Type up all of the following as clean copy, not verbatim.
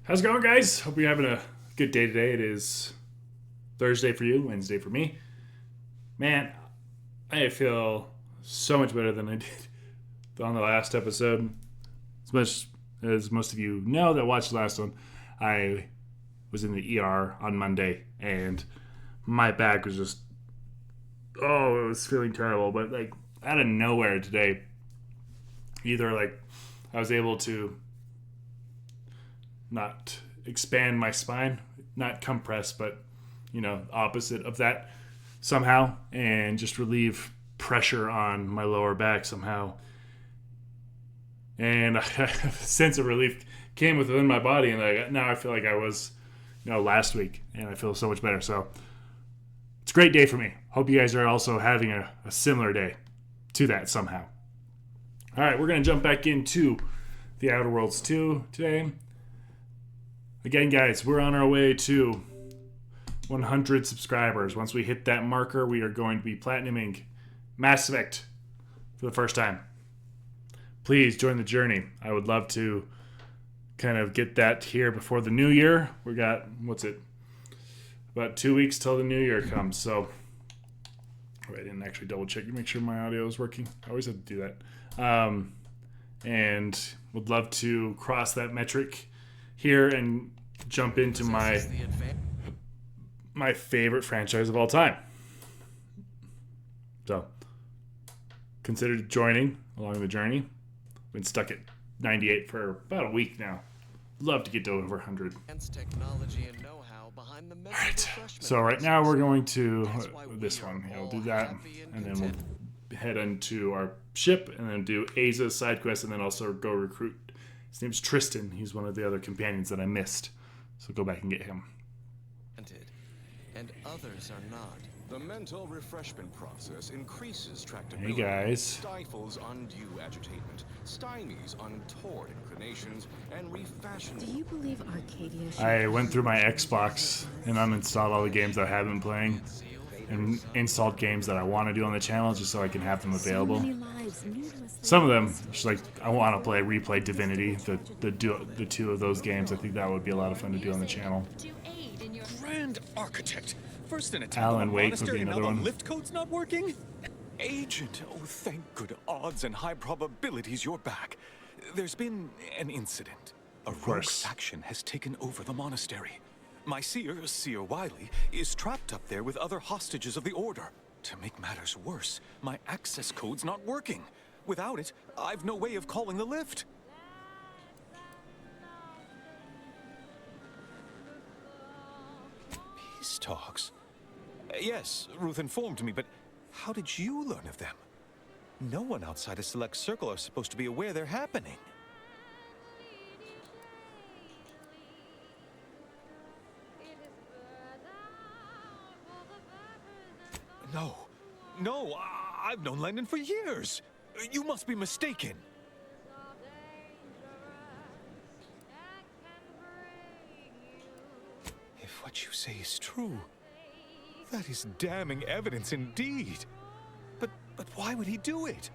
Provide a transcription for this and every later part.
How's it going, guys? Hope you're having a good day today. It is Thursday for you, Wednesday for me. Man, I feel so much better than I did on the last episode. As much as most of you know that watched the last one, I was in the ER on Monday and my back was just, it was feeling terrible. But like out of nowhere today, either like I was able to not expand my spine, not compress, but opposite of that somehow, and just relieve pressure on my lower back somehow. And a sense of relief came within my body, and now I feel like I was, last week, and I feel so much better. So it's a great day for me. Hope you guys are also having a similar day to that somehow. All right, we're going to jump back into the Outer Worlds 2 today. Again, guys, we're on our way to 100 subscribers. Once we hit that marker, we are going to be platinuming Mass Effect for the first time. Please join the journey. I would love to kind of get that here before the new year. We got, about 2 weeks till the new year comes. So, I didn't actually double check to make sure my audio is working. I always have to do that. And would love to cross that metric here and jump into my favorite franchise of all time. So, consider joining along the journey. Been stuck at 98 for about a week now. Love to get to over 100. Alright, so right now we're going to this one. We'll do that, and then we'll head into our ship, and then do Aza's side quest, and then also go recruit. His name's Tristan. He's one of the other companions that I missed. So go back and get him. And others are not. The mental refreshment process increases tractability, Hey guys. stifles undue agitation, stymies untoward inclinations, and refashions. Do you believe Arcadia I went through my Xbox and uninstalled all the games I have been playing, and installed games that I want to do on the channel just so I can have them available. Some of them, just like I want to replay Divinity, the two of those games. I think that would be a lot of fun to do on the channel. Grand Architect. First an attack Alan on the Wake would be monastery, and now another the one. lift code's not working? Agent, oh thank good odds and high probabilities you're back. There's been an incident. A rogue faction has taken over the monastery. My seer Wiley, is trapped up there with other hostages of the Order. To make matters worse, my access code's not working. Without it, I've no way of calling the lift. Peace talks? Yes, Ruth informed me, but how did you learn of them? No one outside a select circle are supposed to be aware they're happening. No, I've known Landon for years. You must be mistaken. If what you say is true, that is damning evidence indeed. But why would he do it?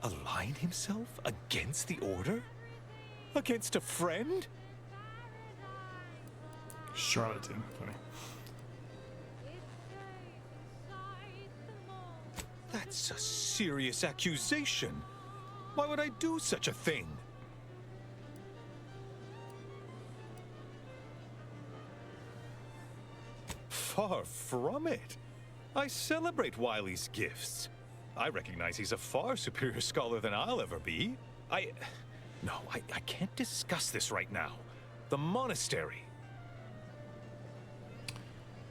Align himself against the Order? Against a friend? Charlatan. Funny. That's a serious accusation. Why would I do such a thing? Far from it. I celebrate Wiley's gifts. I recognize he's a far superior scholar than I'll ever be. I can't discuss this right now. The monastery.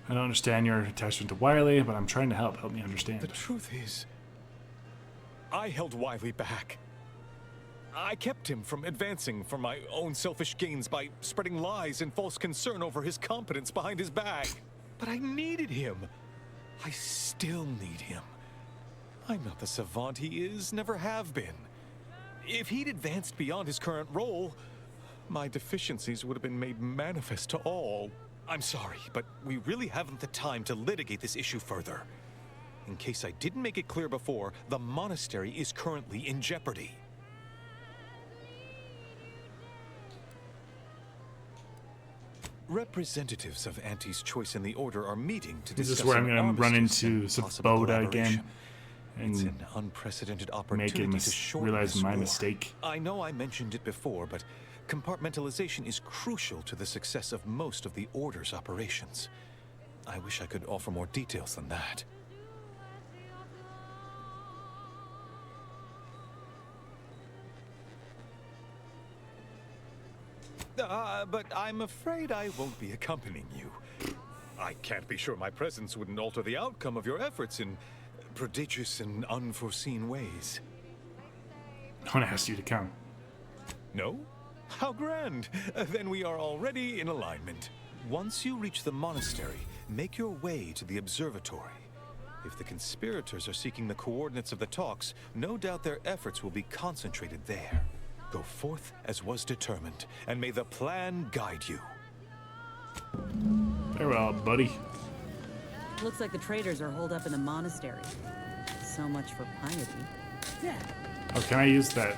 I don't understand your attachment to Wiley, but I'm trying to help. Help me understand. The truth is, I held Wiley back. I kept him from advancing for my own selfish gains by spreading lies and false concern over his competence behind his back. But I needed him. I still need him. I'm not the savant he is, never have been. If he'd advanced beyond his current role, my deficiencies would have been made manifest to all. I'm sorry, but we really haven't the time to litigate this issue further. In case I didn't make it clear before, the monastery is currently in jeopardy. Representatives of Auntie's Choice in the Order are meeting to This discuss is where I'm an going to run armistice into and possible Sabota again collaboration. It's and an unprecedented make opportunity him to shorten realize this my war. mistake. I know I mentioned it before, but compartmentalization is crucial to the success of most of the Order's operations. I wish I could offer more details than that. But I'm afraid I won't be accompanying you. I can't be sure my presence wouldn't alter the outcome of your efforts in prodigious and unforeseen ways. I want to ask you to come. No? How grand! Then we are already in alignment. Once you reach the monastery, make your way to the observatory. If the conspirators are seeking the coordinates of the talks, no doubt their efforts will be concentrated there. Go forth as was determined, and may the plan guide you. Farewell, buddy. Looks like the traders are holed up in the monastery. So much for piety. Yeah. Oh, can I use that?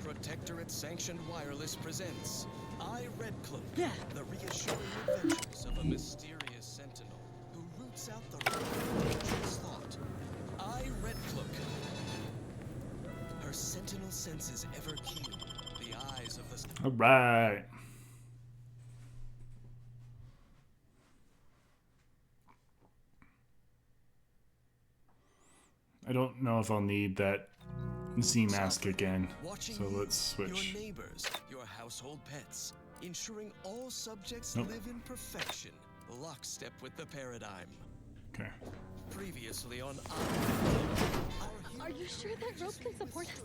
Protectorate Sanctioned Wireless presents Red Cloak, Yeah. the reassuring adventures of a mysterious sentinel who roots out the root of dangerous thought. Red Cloak. Her sentinel senses ever keen, the eyes of the... All right. I don't know if I'll need that Z mask again, Watching so you, let's switch. Your neighbors, your household pets, ensuring all subjects Nope. live in perfection, lockstep with the paradigm. Okay. Previously on Are you sure that rope can support us?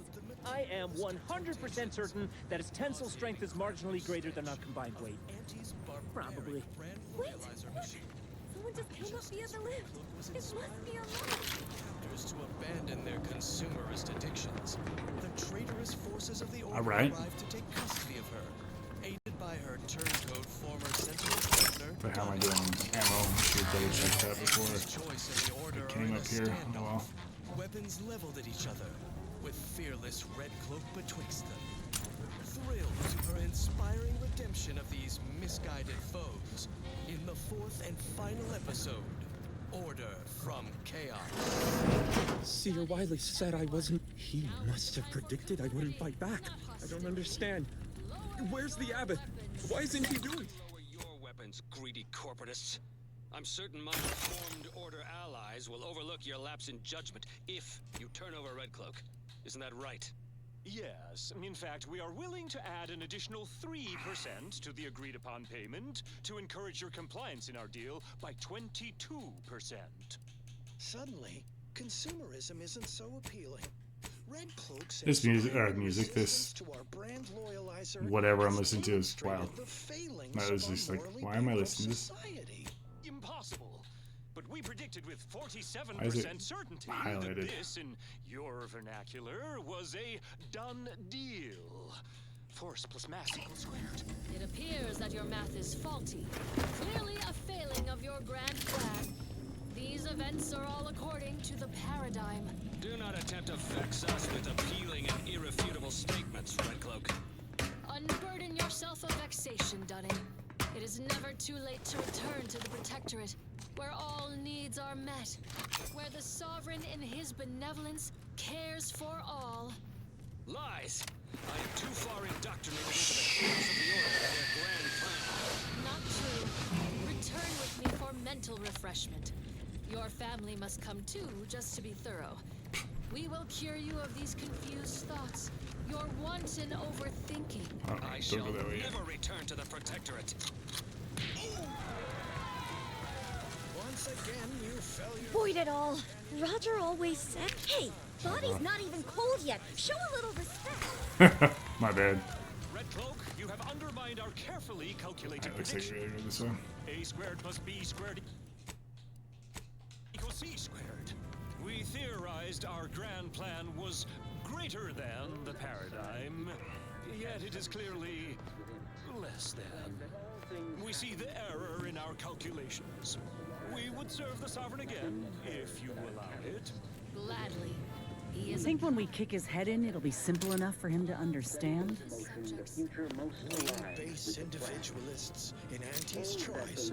I am 100% certain that its tensile strength is marginally greater than our combined weight. Probably. Wait, look! Someone just came up via the lift. It must be a lot. To abandon their consumerist addictions, the traitorous forces of the Order All right. arrive to take custody of her, aided by her turncoat former sentinel partner. But how am I doing ammo? I should double check that before Choice of the Order I came are in up a here. Oh standoff, well. weapons leveled at each other, with fearless Red Cloak betwixt them. Thrilled to her inspiring redemption of these misguided foes in the fourth and final episode, Order from Chaos. Seer Wiley said I wasn't... He must have predicted I wouldn't fight back. I don't understand. Where's the abbot? Why isn't he doing... Lower your weapons, greedy corporatists. I'm certain my reformed Order allies will overlook your lapse in judgment if you turn over Red Cloak. Isn't that right? Yes. In fact, we are willing to add an additional 3% to the agreed-upon payment to encourage your compliance in our deal by 22%. Suddenly, consumerism isn't so appealing. Red Cloak says This music, primary music, this resistance to our brand loyalizer whatever I'm has listening to is wow. demonstrated the failings I was of our just like, morally why am I bankrupt listening to this? society. Impossible. But we predicted with Why is it 47% certainty that highlighted? this, in your vernacular, was a done deal. Force plus mass equals squared. It appears that your math is faulty. Clearly a failing of your grand plan. These events are all according to the paradigm. Do not attempt to vex us with appealing and irrefutable statements, Red Cloak. Unburden yourself of vexation, Dunning. It is never too late to return to the Protectorate, where all needs are met, where the Sovereign in his benevolence cares for all. Lies! I am too far indoctrinated into the chaos of the Order for their grand plan. Not true. Return with me for mental refreshment. Your family must come too, just to be thorough. We will cure you of these confused thoughts, your wanton overthinking. I shall never return to the Protectorate. Once again, you failure. Void it all. Roger always said, hey, body's not even cold yet. Show a little respect. My bad. Red Cloak, you have undermined our carefully calculated That looks like prediction. really good this one. A squared plus B squared equals C squared. We theorized our grand plan was greater than the paradigm, yet it is clearly less than. We see the error in our calculations. We would serve the Sovereign again, if you allow it. Gladly. You think when we kick his head in, it'll be simple enough for him to understand? Base individualists in Auntie's choice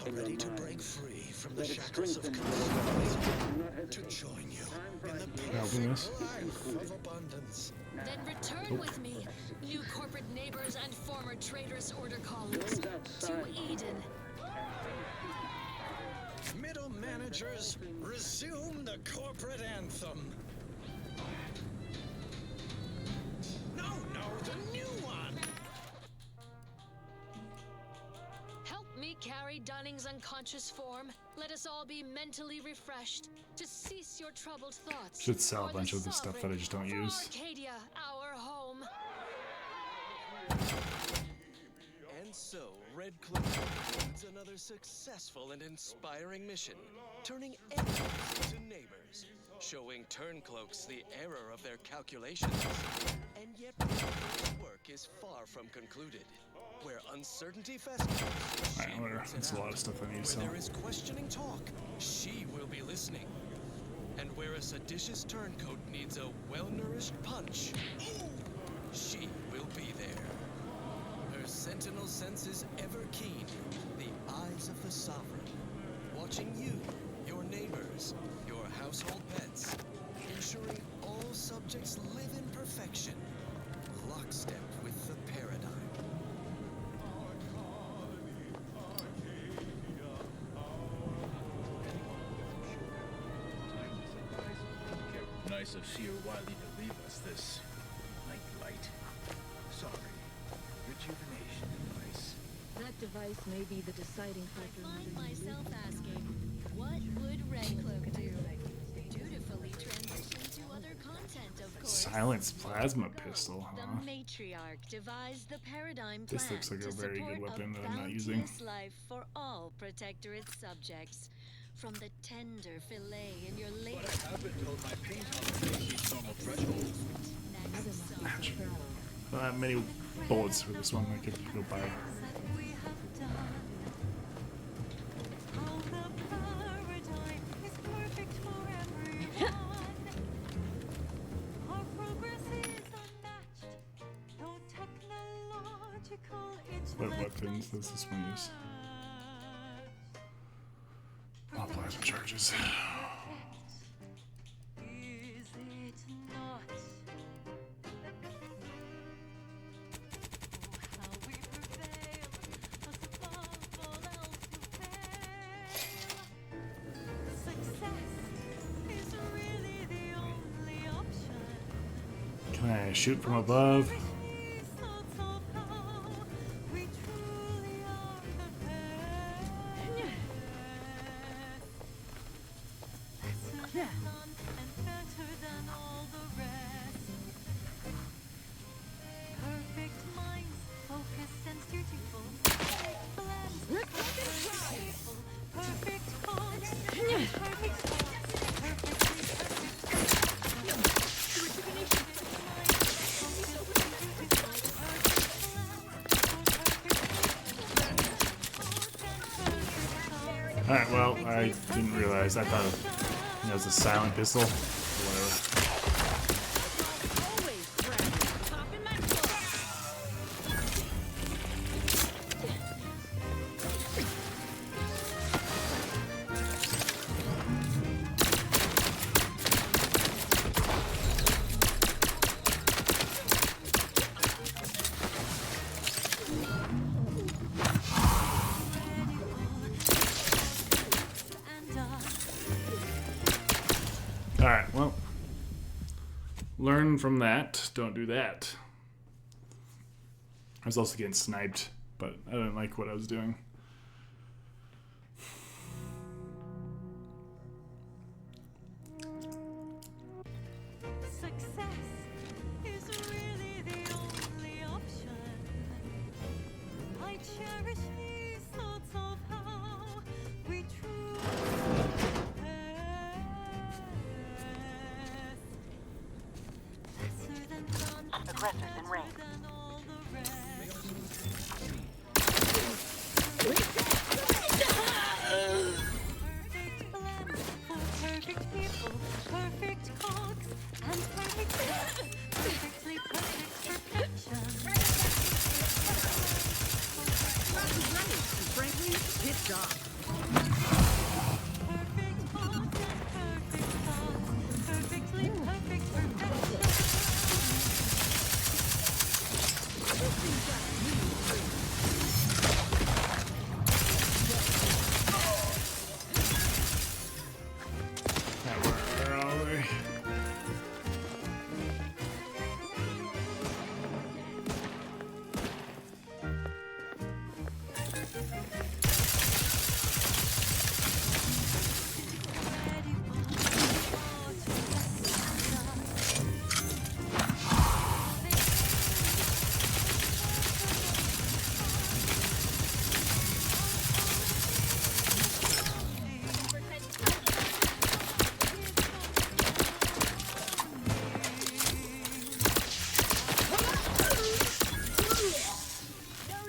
are ready to break free from the shackles of consumerism to join you in the perfect life of abundance. Then return with me, new corporate neighbors and former traitorous order colleagues, to Eden. Middle managers, resume the corporate anthem. No, the new one. Help me carry Dunning's unconscious form. Let us all be mentally refreshed to cease your troubled thoughts. Should sell a bunch of the stuff that I just don't use. Arcadia, our home. And so, Red Cloak concludes another successful and inspiring mission, turning enemies into neighbors, showing Turncloaks the error of their calculations. And yet, Red Cloak's work is far from concluded. Where uncertainty festers, she works it That's a lot out. of stuff I need to Where sell. there is questioning talk, she will be listening. And where a seditious turncoat needs a well-nourished punch, she will be there. Her sentinel senses ever keen, the eyes of the sovereign, watching you, your neighbors, your household pets, ensuring all subjects live in perfection, lockstep with the paradigm. Nice of Seer Wiley to leave us this nightlight. Sorry. Rejuvenation device. That device may be the deciding factor. I find myself asking, what would Red Cloak do? Dutifully transition to other content, of course. Silenced plasma pistol, huh? The matriarch devised the paradigm plan This looks like a to very support good weapon a that I'm not using. bounteous life for all Protectorate subjects. From the tender fillet in your late... But I have been told my pain tolerance exceeds normal threshold. Don't have many bullets for this one. I could go buy. What weapons does this one use? Oh, plasma charges. Can I shoot from above? Alright, well, I didn't realize. I thought it was a silent pistol. Whatever. Alright, well, learn from that. Don't do that. I was also getting sniped, but I didn't like what I was doing. Aggressors in range. Perfect blend for perfect people, perfect cogs Frankly, pissed off. Where are we?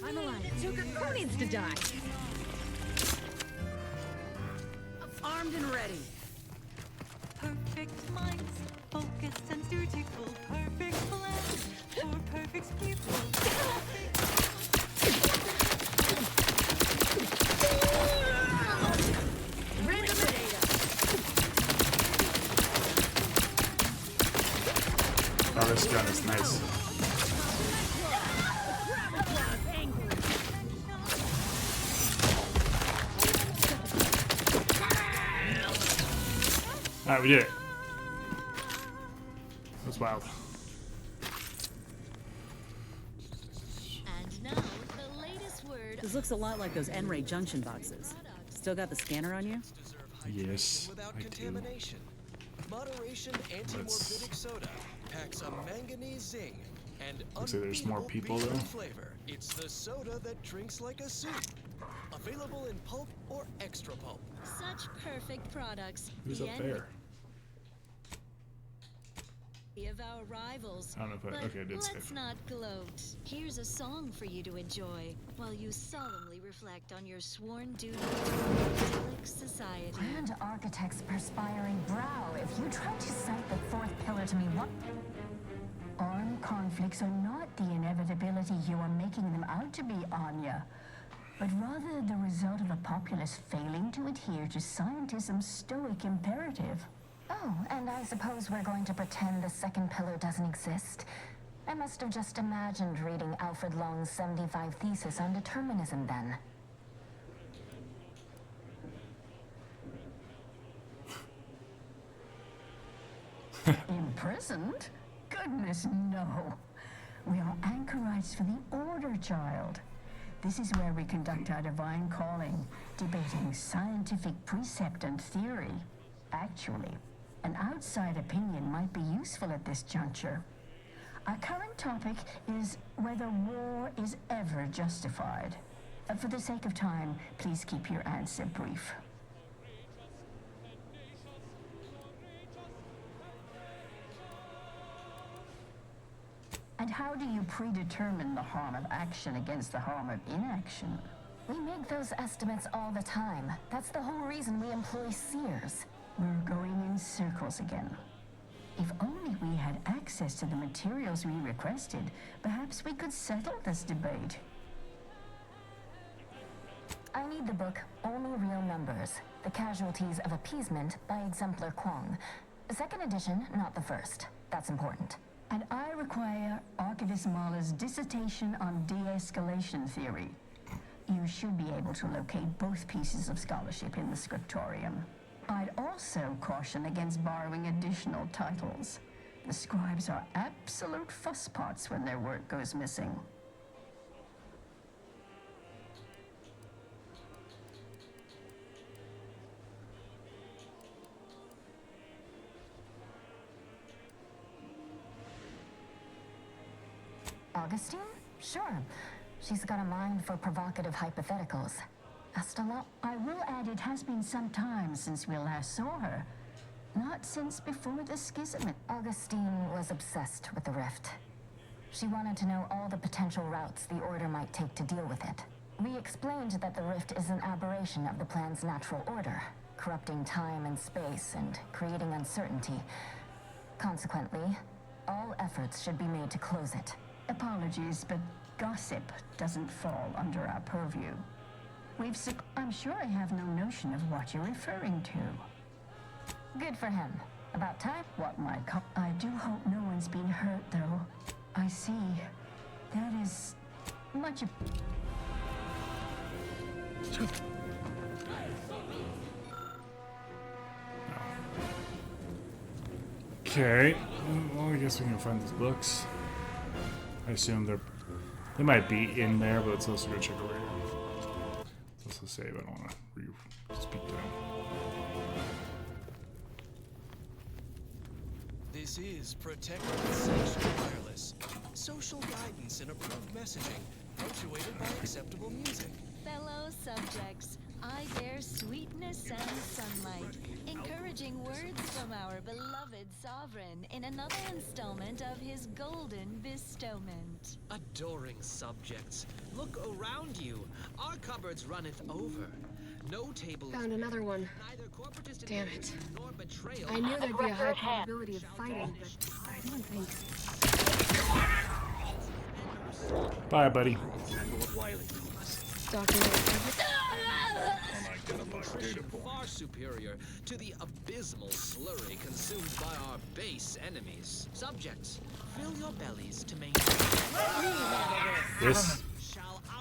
I'm alive. Who needs to die? Armed and ready. Perfect minds, focused and dutiful, perfect plans for perfect people. Random data. Oh, this gun is nice. Alright, we did it. That's wild. And now, the latest word. This looks a lot like those N-ray junction boxes. Still got the scanner on you? Yes, Without I do. contamination. Moderation anti-morbidic soda packs a manganese zing and Looks like there's more people beetroot though. flavor. It's the soda that drinks like a soup. Available in pulp or extra pulp. Such perfect products. Who's The up envy there? of our rivals. I don't know if I- But okay, I did let's save. not gloat. Here's a song for you to enjoy while you solemnly reflect on your sworn duty to idyllic society. Grand Architect's perspiring brow, if you try to cite the fourth pillar to me, what? Armed conflicts are not the inevitability you are making them out to be, Anya, but rather the result of a populace failing to adhere to scientism's stoic imperative. Oh, and I suppose we're going to pretend the second pillar doesn't exist. I must have just imagined reading Alfred Long's 75 thesis on determinism then. Imprisoned? Goodness, no. We are anchorites for the Order, child. This is where we conduct our divine calling, debating scientific precept and theory. Actually, an outside opinion might be useful at this juncture. Our current topic is whether war is ever justified. For the sake of time, please keep your answer brief. And how do you predetermine the harm of action against the harm of inaction? We make those estimates all the time. That's the whole reason we employ seers. We're going in circles again. If only we had access to the materials we requested, perhaps we could settle this debate. I need the book Only Real Numbers, The Casualties of Appeasement by Exemplar Kwong. Second edition, not the first. That's important. And I require Archivist Mahler's dissertation on de-escalation theory. You should be able to locate both pieces of scholarship in the scriptorium. I'd also caution against borrowing additional titles. The scribes are absolute fusspots when their work goes missing. Augustine? Sure. She's got a mind for provocative hypotheticals. Astala? I will add it has been some time since we last saw her. Not since before the schism. Augustine was obsessed with the rift. She wanted to know all the potential routes the Order might take to deal with it. We explained that the rift is an aberration of the plan's natural order, corrupting time and space and creating uncertainty. Consequently, all efforts should be made to close it. Apologies, but gossip doesn't fall under our purview. I'm sure I have no notion of what you're referring to. Good for him. About time. What my I do hope no one's been hurt, though. I see. That is much. Okay. Well, I guess we can find these books. I assume they might be in there, but let's also go check over here. Let's also save. I don't want to speak to them. This is Protected Sanctuary Wireless. Social guidance and approved messaging, punctuated by acceptable music. Fellow subjects, I bear sweetness and sunlight, encouraging words from our beloved sovereign in another installment of his golden bestowment. Adoring subjects, look around you. Our cupboards runneth over. No table. Found another one. Damn it. I knew there'd be a high probability of fighting, but I didn't think. Bye, buddy. Far superior to the abysmal slurry consumed by our base enemies. Subjects, fill your bellies to maintain. This,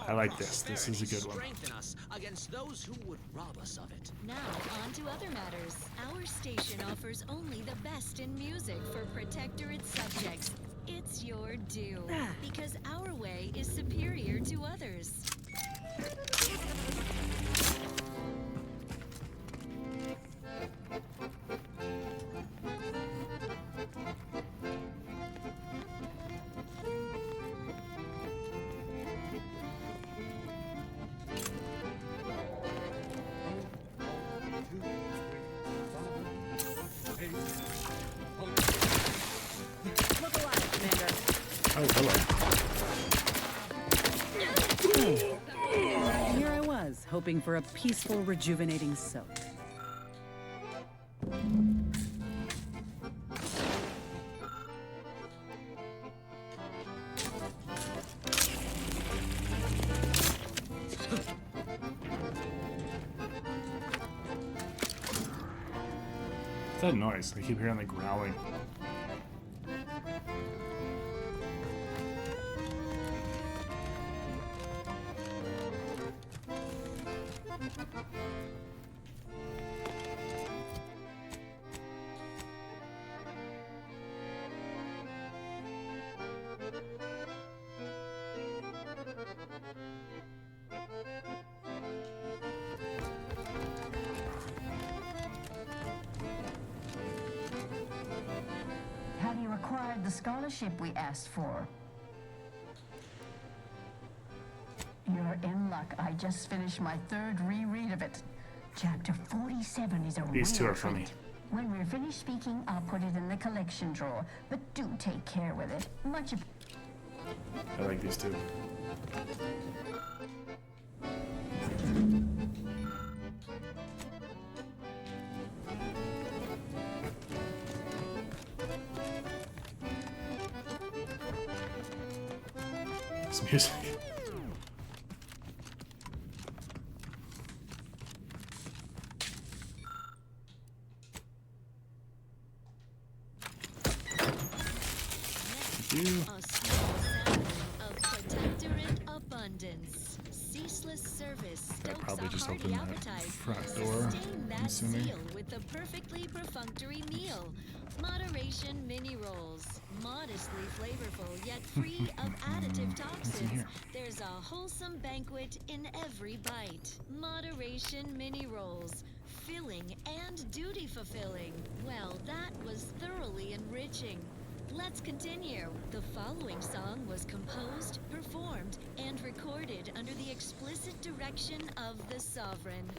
I like this. This is a good one. Strengthen us against those who would rob us of it. Now, on to other matters. Our station offers only the best in music for Protectorate subjects. It's your due, because our way is superior to others. Oh, hello. Here I was, hoping for a peaceful, rejuvenating soak. What's that noise? I keep hearing like growling. Have you acquired the scholarship we asked for? You're in luck. I just finished my third reread of it. Chapter 47 is a These two rare are funny. treat. When we're finished speaking, I'll put it in the collection drawer. But do take care with it. Much. I like these two. This music. Thank you. A small salmon of Protectorate abundance. Ceaseless service stokes probably a just hearty opened that appetite. front door, Sustain I'm that assuming. zeal with the perfectly perfunctory meal. Moderation mini rolls. Modestly flavorful, yet free of additive What's in toxins. here? There's a wholesome banquet in every bite. Moderation mini rolls. Filling and duty fulfilling. Well, that was thoroughly enriching. Let's continue. The following song was composed, performed, and recorded under the explicit direction of the Sovereign,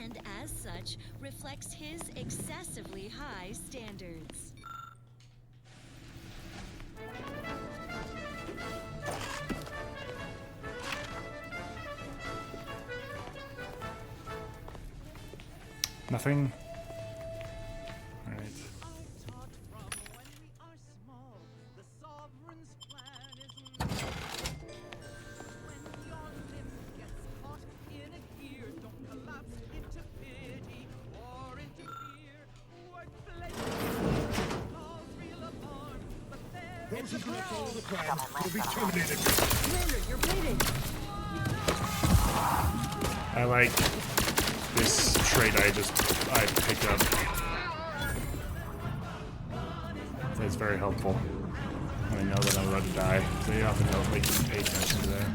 and as such, reflects his excessively high standards. Nothing. Alright. who do not follow the plan will be terminated. Commander, you're bleeding. I like this trait I picked up. That's very helpful when I know that I'm about to die. So you often don't like pay attention to that.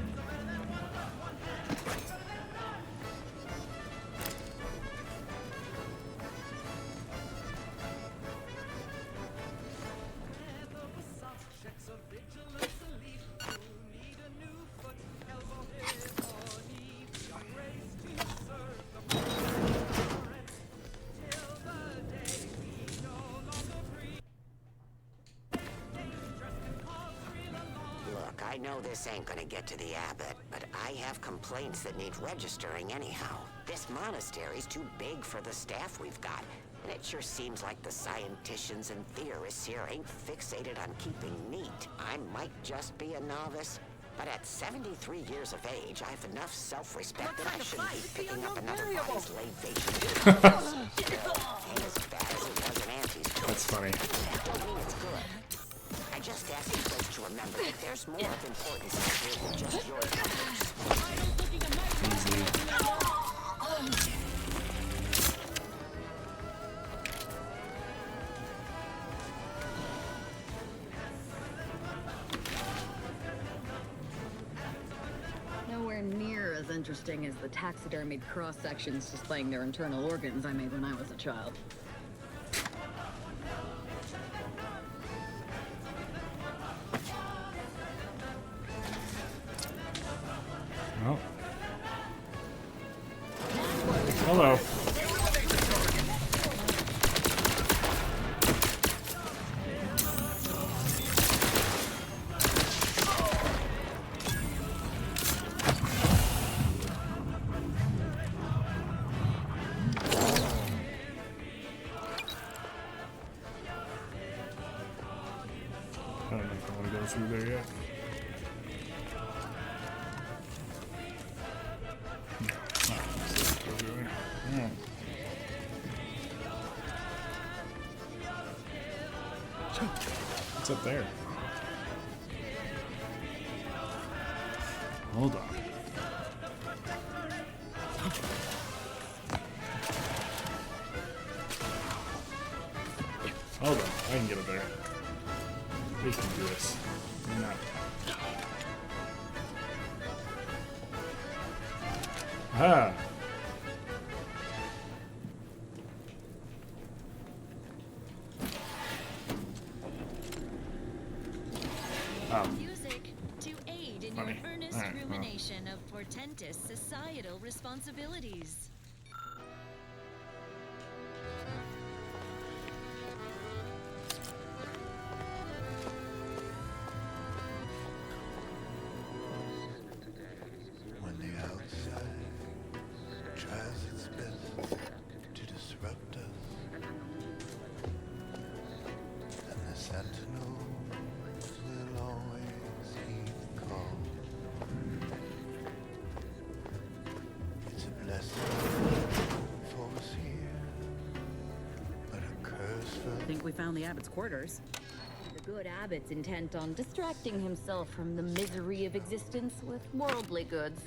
Look, I know this ain't gonna get to the abbot, but I have complaints that need registering anyhow. This monastery's too big for the staff we've got, and it sure seems like the scienticians and theorists here ain't fixated on keeping neat. I might just be a novice, but at 73 years of age, I have enough self-respect that I shouldn't be picking up another body's labation. Ain't as bad as it was in Auntie's. That's funny. That don't mean it's good. I just ask you folks to remember that there's more of importance here than just your numbers. Nowhere near as interesting as the taxidermied cross-sections displaying their internal organs I made when I was a child. Oh. Hello. I don't know if I want to go through there yet. What's up there? Hold on. Hold on. I can get up there. We can do this. We're not. Ah. Music to aid in your earnest rumination of portentous societal responsibilities. When the outside tries its best to disrupt us, and the sentinels will always heed the call. It's a blessing for us here, but a curse for... I think we found the abbot's quarters. The good abbot's intent on distracting himself from the misery of existence with worldly goods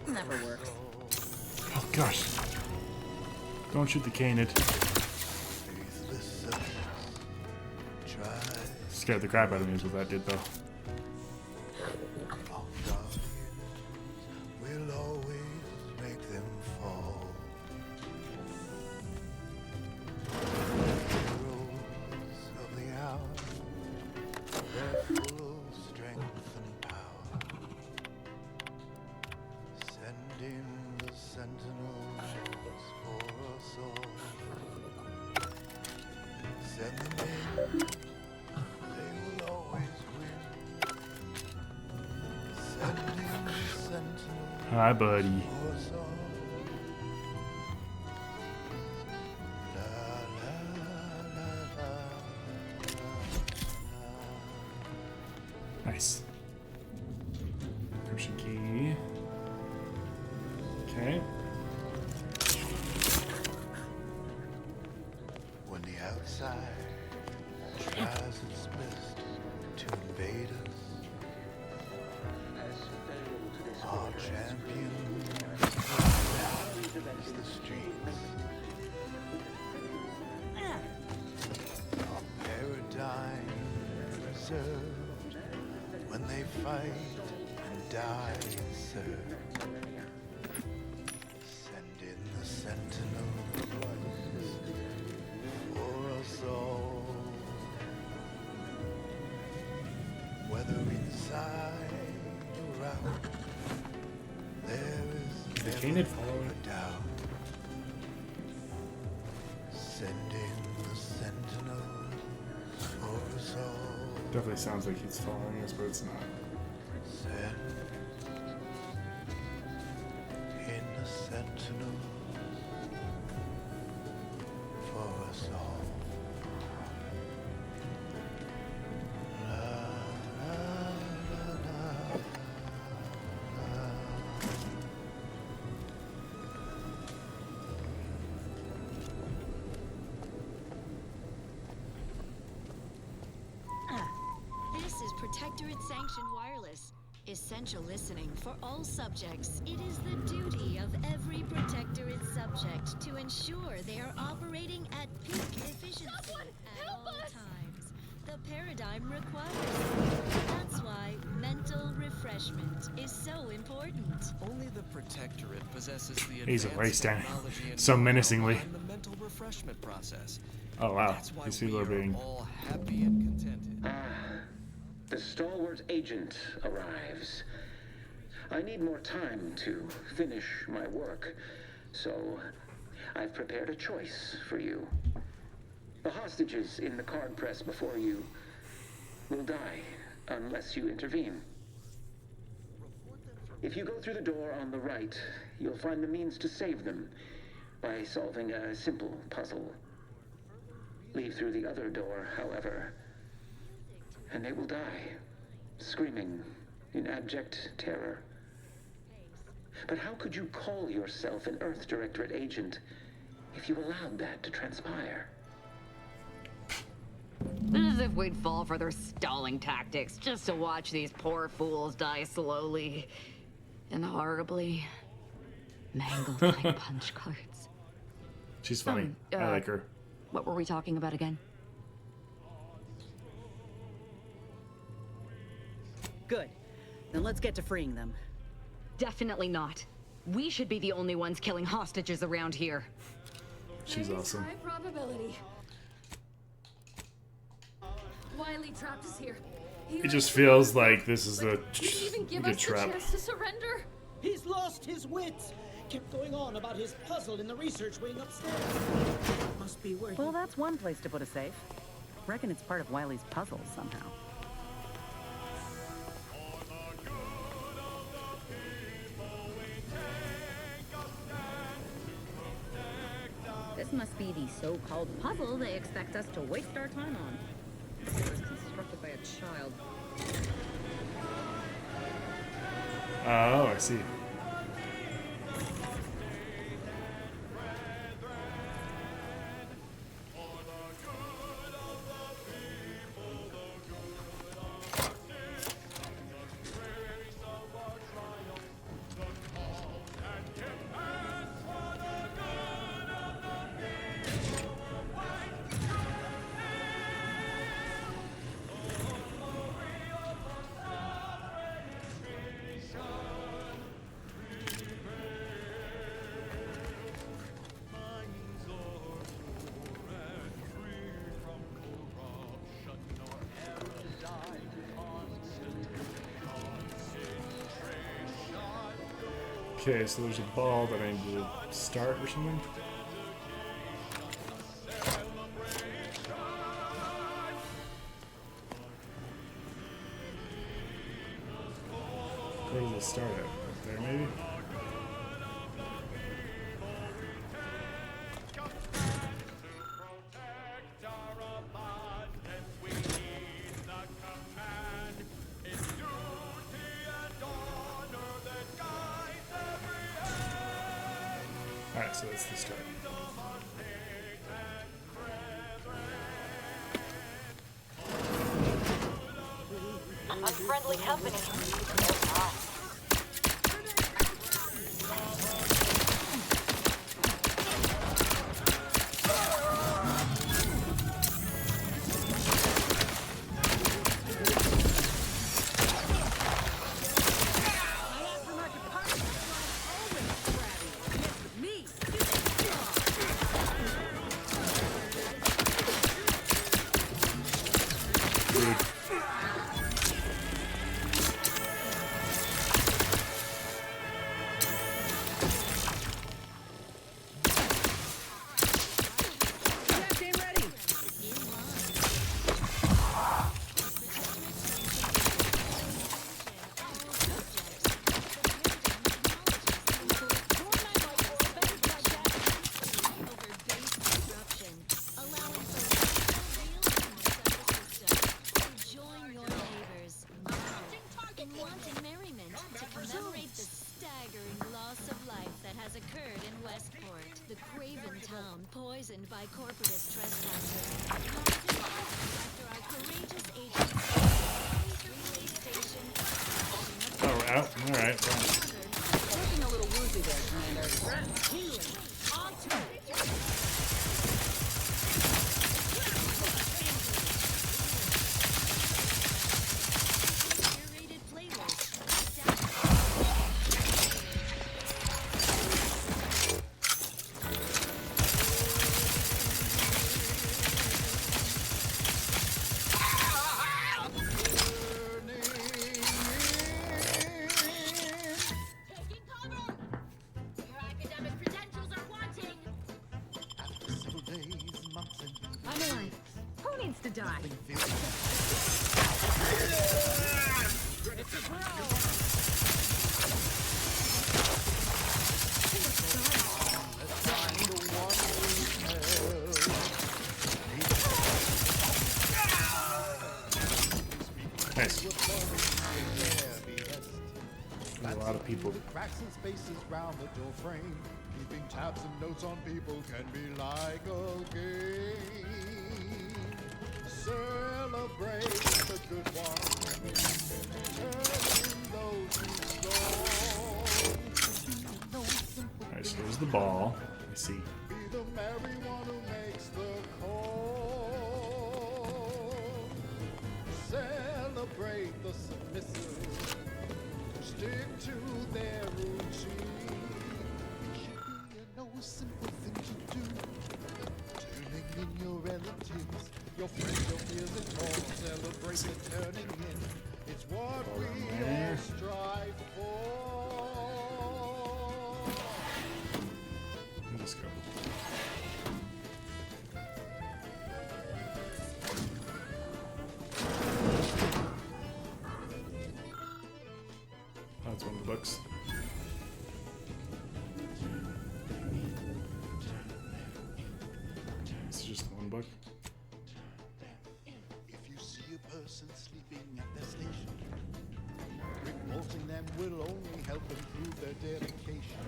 never works. Oh gosh. Don't shoot the canid. Scared the crap out of me is what that did though. We'll always make them fall. Heroes of the hour, they're full of strength and power. Send in the sentinels for us all. Send them in, they will always win. Send in the sentinels. Hi, buddy. Nice. Encryption key. Okay. When the outside tries its best to champion is the streets. A paradigm reserved when they fight and die and serve. Send in the sentinels for us all. Whether inside or out, there is never a doubt. Send in the sentinels for us all. Definitely sounds like he's following us, but it's not. Send in the sentinels for us all. This is Protectorate Sanctioned Wireless. Essential listening for all subjects. It is the duty of every Protectorate subject to ensure they are operating at peak efficiency at all times. The paradigm requires it. That's why mental refreshment is so important. Only the Protectorate possesses the He's advanced erased down technology and so know-how menacingly. behind the mental refreshment process. Oh wow, That's why these people are we being. all happy and contented. The stalwart agent arrives. I need more time to finish my work, so I've prepared a choice for you. The hostages in the card press before you will die unless you intervene. If you go through the door on the right, you'll find the means to save them by solving a simple puzzle. Leave through the other door, however, and they will die, screaming in abject terror. But how could you call yourself an Earth Directorate agent if you allowed that to transpire? As if we'd fall for their stalling tactics just to watch these poor fools die slowly and horribly, mangled like punch cards. She's funny. I like her. What were we talking about again? Good. Then let's get to freeing them. Definitely not. We should be the only ones killing hostages around here. She's awesome. High probability. Wiley trapped us here. It just feels like this is the Did he even give good us trap. the chance to surrender? He's lost his wits. Kept going on about his puzzle in the research wing upstairs. Must be where Well, that's one place to put a safe. Reckon it's part of Wiley's puzzle somehow. This must be the so-called puzzle they expect us to waste our time on. It was constructed by a child. Oh, I see. Okay, so there's a ball that I need to start or something. Where does it start at? Up there, maybe? Alright, so that's the start. Unfriendly company. merriment to commemorate the staggering loss of life that has occurred in Westport. The craven town poisoned by corporatist trespassers. After our courageous agents relay station. Oh, we're out? Alright. Looking a little woozy there, Commander. Healing. On to it. I'm alive. Who needs to die? Nice. A lot of people. Cracks and spaces round the door frame. Keeping tabs and notes on people can be like a game. Celebrate the good ones. Turn those who slow. Alright, so there's the ball. I see. Be the merry one who makes the call. Celebrate the submissive. Stick to their routine. It should be no simple thing to do. Turning in your relatives, your friends, your peers, and more. Celebrate the turning in. It's what we all strive for. Let's go. That's one of the books. This is just one book. If you see a person sleeping at their station, reporting them will only help improve their dedication.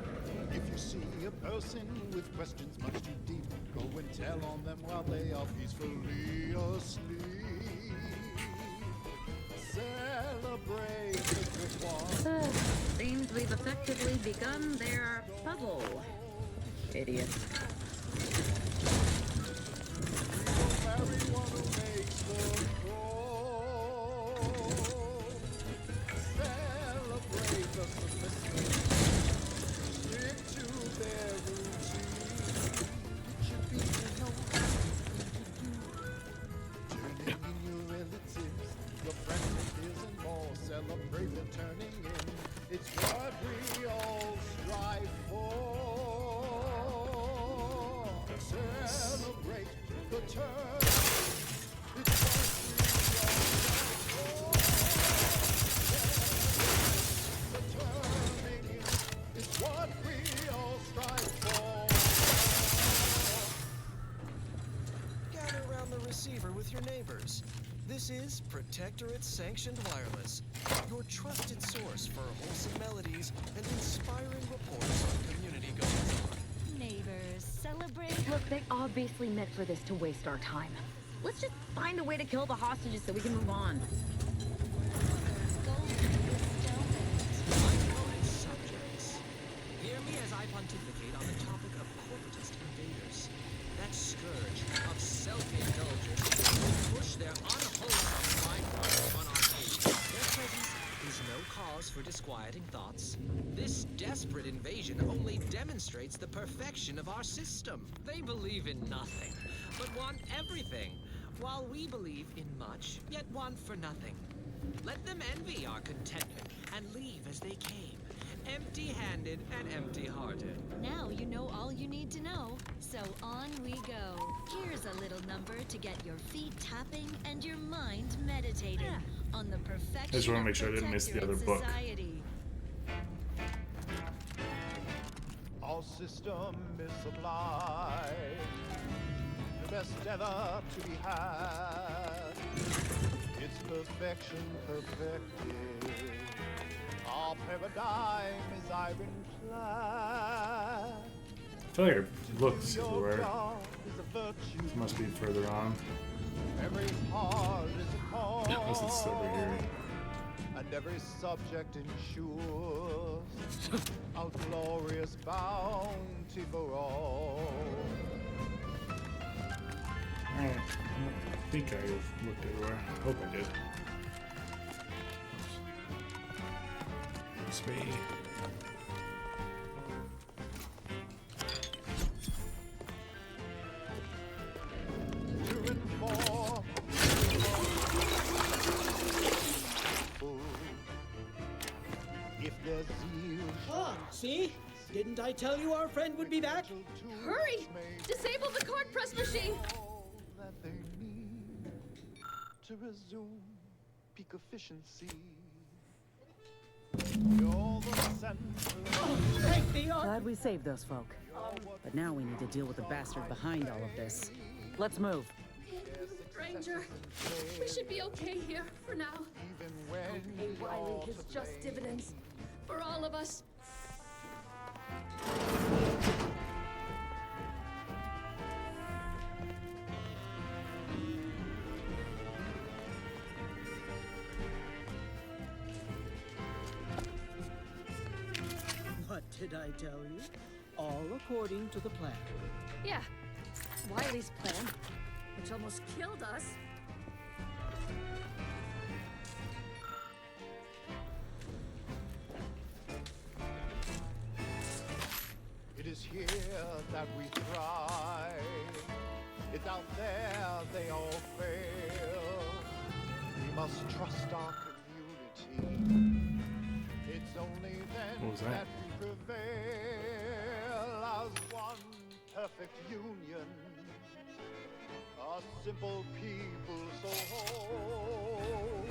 If you see a person with questions much too deep, go and tell on them while they are peacefully asleep. Celebrate the good ones. Seems we've effectively begun their puzzle. Idiots. Everyone who makes the call. Celebrate the submissive. Stick to their routine. It should be no turning in your relatives, your friends and peers and more. Celebrate the turning in. It's what we all strive for. Celebrate the turn. It's what we all strive for. The turning in. It's what we all strive for. Gather around the receiver with your neighbors. This is Protectorate Sanctioned Wireless, your trusted source for wholesome melodies and inspiring reports on community goings-on. Neighbors, celebrate. Look, they obviously meant for this to waste our time. Let's just find a way to kill the hostages so we can move on. Subjects, hear me as I pontificate on the topic of corporatist invaders. That scourge of self-indulgence will push their unwholesome byproducts on our age. Their presence is no cause for disquieting thoughts. This desperate invasion only demonstrates the perfection of our system. They believe in nothing, but want everything, while we believe in much, yet want for nothing. Let them envy our contentment and leave as they came, empty-handed and empty-hearted. Now you know all you need to know, so on we go. Here's a little number to get your feet tapping and your mind meditating on the perfection I just want to make sure I didn't miss the other book. society. Our system is sublime, the best ever to be had. It's perfection perfected. Our paradigm is ironclad. I feel like I've looked everywhere. This must be further on. Every heart is a cause. This is over here. And every subject ensures a glorious bounty for all. Alright, I think I looked everywhere. I hope I did. It's me. See? Didn't I tell you our friend would be back? Hurry! Disable the card press machine! That they need to resume peak efficiency. You're the central. Glad we saved those folk. But now we need to deal with the bastard behind all of this. Let's move. Ranger, we should be okay here for now. Pay Wiley his just dividends for all of us. What did I tell you? All according to the plan. Yeah, Wiley's plan, which almost killed us. It is here that we thrive. It's out there they all fail. We must trust our community. It's only then What was that? we prevail as one perfect union. A simple people so whole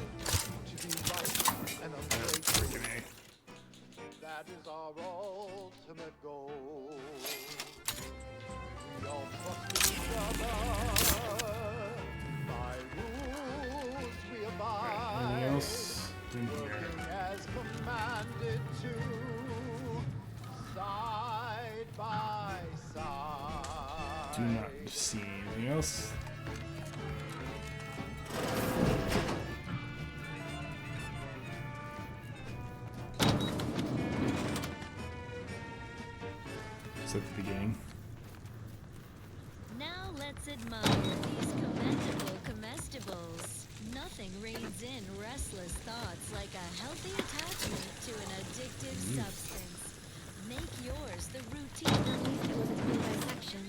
to be right and ungrateful. That is our ultimate goal. We all trust each other. By rules we abide. Anything else in here? Working as commanded to, side by side. Do not see anything else. At the beginning. Now let's admire these commendable comestibles. Nothing reins in restless thoughts like a healthy attachment to an addictive substance. Make yours the routine. At least it wasn't clean dissection.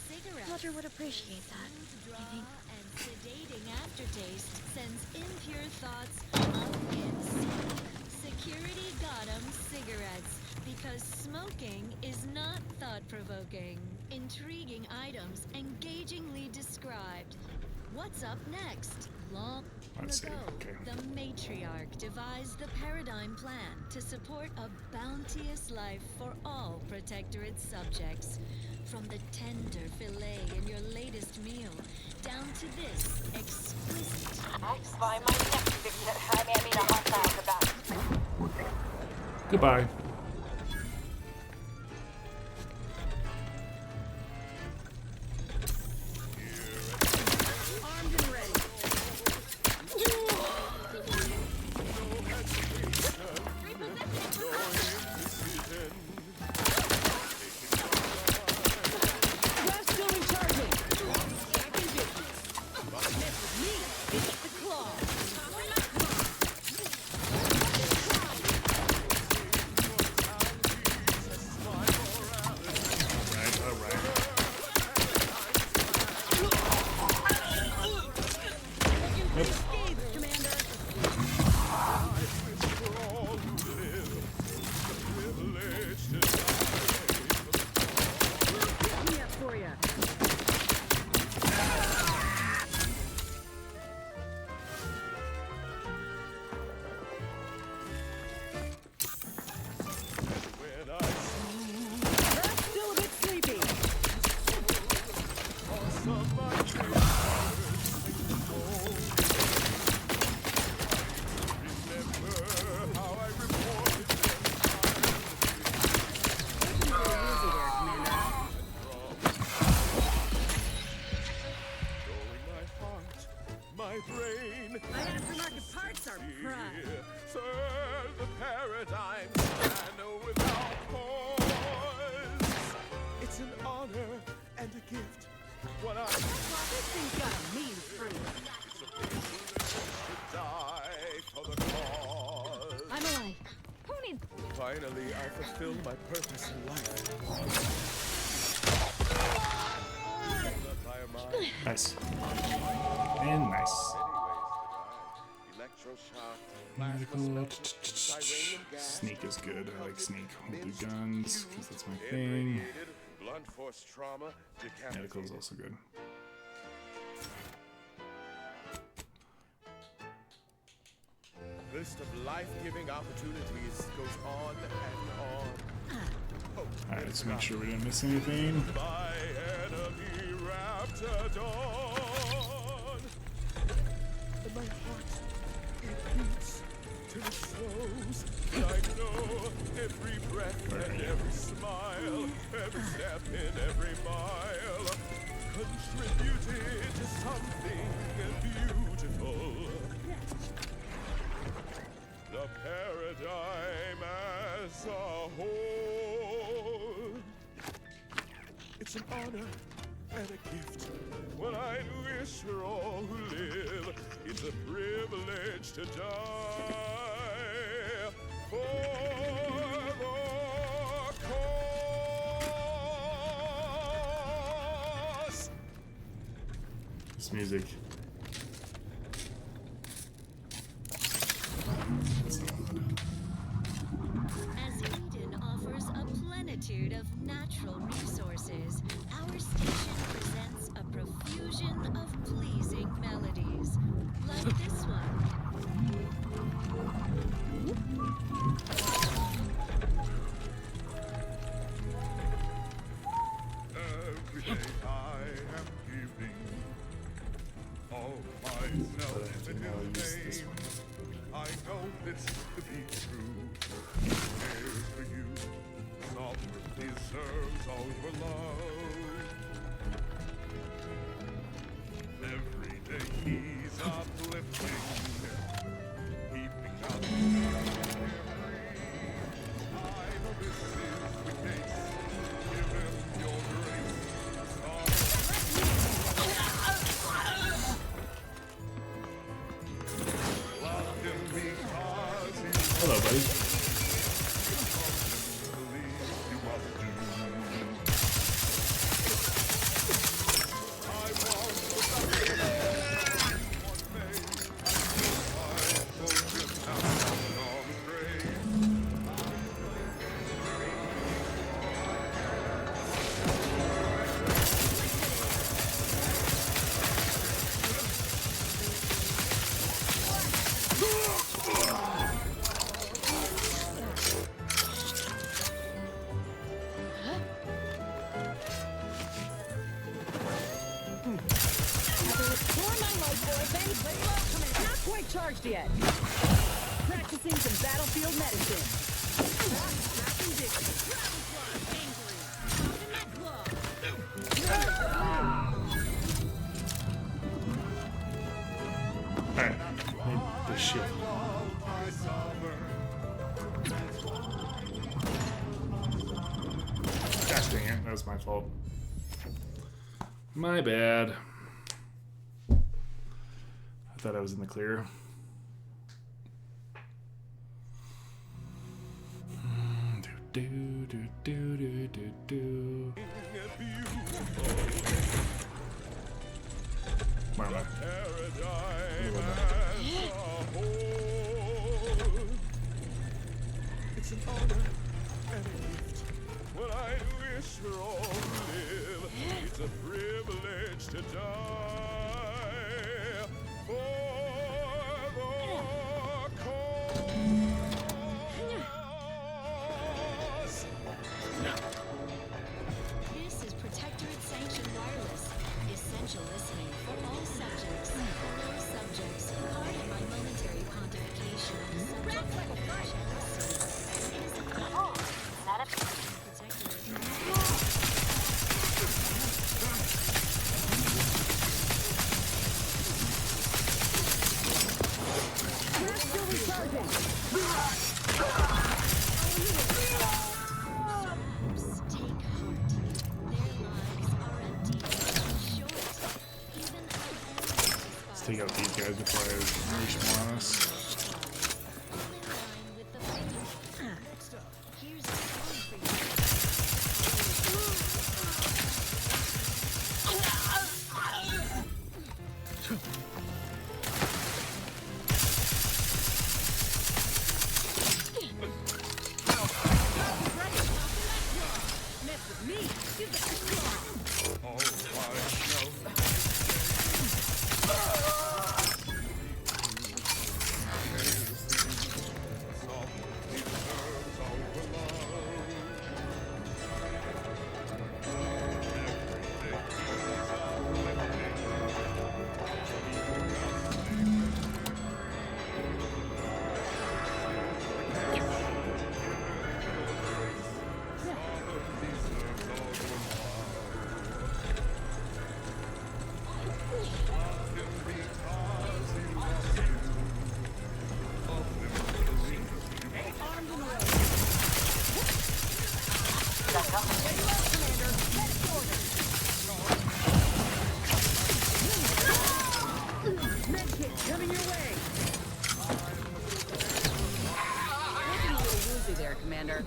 Cigarettes. Roger would appreciate that, I think. And sedating aftertaste sends impure thoughts up in smoke. Security got 'em cigarettes. Because smoking is not thought-provoking. Intriguing items engagingly described. What's up next? Long ago, the matriarch devised the paradigm plan to support a bounteous life for all Protectorate subjects. From the tender fillet in your latest meal, down to this exquisite... Goodbye. Armed and ready. We're still recharging. Back in business. Mess with me, it's the claw. paradigm and without pause. It's an honor and a gift. What I This thing's got a mean fruit. It's a privilege to die for the cause. I'm alive. Who needs... Finally, I fulfilled my purpose in life. Nice. And nice. Medical. Sneak is good. I like sneak. We'll do guns, because that's my thing. Blunt force trauma. Medical is also good. List of life-giving opportunities goes on and on. Alright, let's make sure we didn't miss anything. My enemy Raptidon. And my heart, it beats till it slows. And I know every breath and every smile, every step in every mile, contributed to something beautiful. The paradigm as a whole. It's an honor and a gift. When I wish for all who live, it's a privilege to die for the cause. This music. As Eden offers a plenitude of natural resources, our station presents a profusion of pleasing melodies, like this one. Every day I am giving all myself in His name. I know this to be true. Here's for you. Sovereign deserves all your love. Every day He's uplifting, keeping us free. I know this is the case. Give Him your grace. Love Him because He's Hello, buddy. you must do. I want Not quite charged yet. Practicing some battlefield medicine. Alright, this shit. Gosh dang it, that was my fault. My bad. I thought I was in the clear. Do do do do do do. Where am I? It's an honor and a gift. When I wish for all to live, it's a privilege to die for the cause. This is Protectorate Sanctioned Wireless. Essential listening for all subjects. For those subjects caught in my momentary pontification of the subject of jealousy. It is a Protectorate. take out these guys before I unleash more on us. Coming your way. Looking a little woozy there, Commander.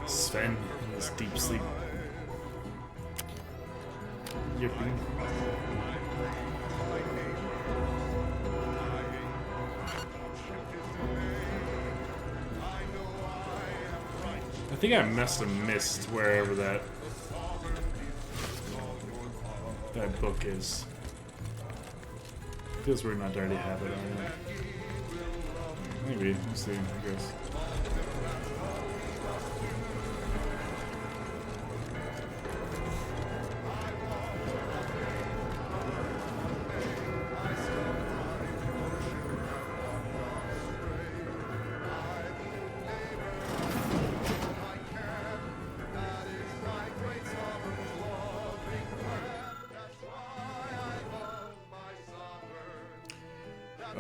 Sven in his deep sleep. Yippee. I think I must have missed wherever that book is. Feels weird not to already have it on it. Maybe, we'll see, I guess.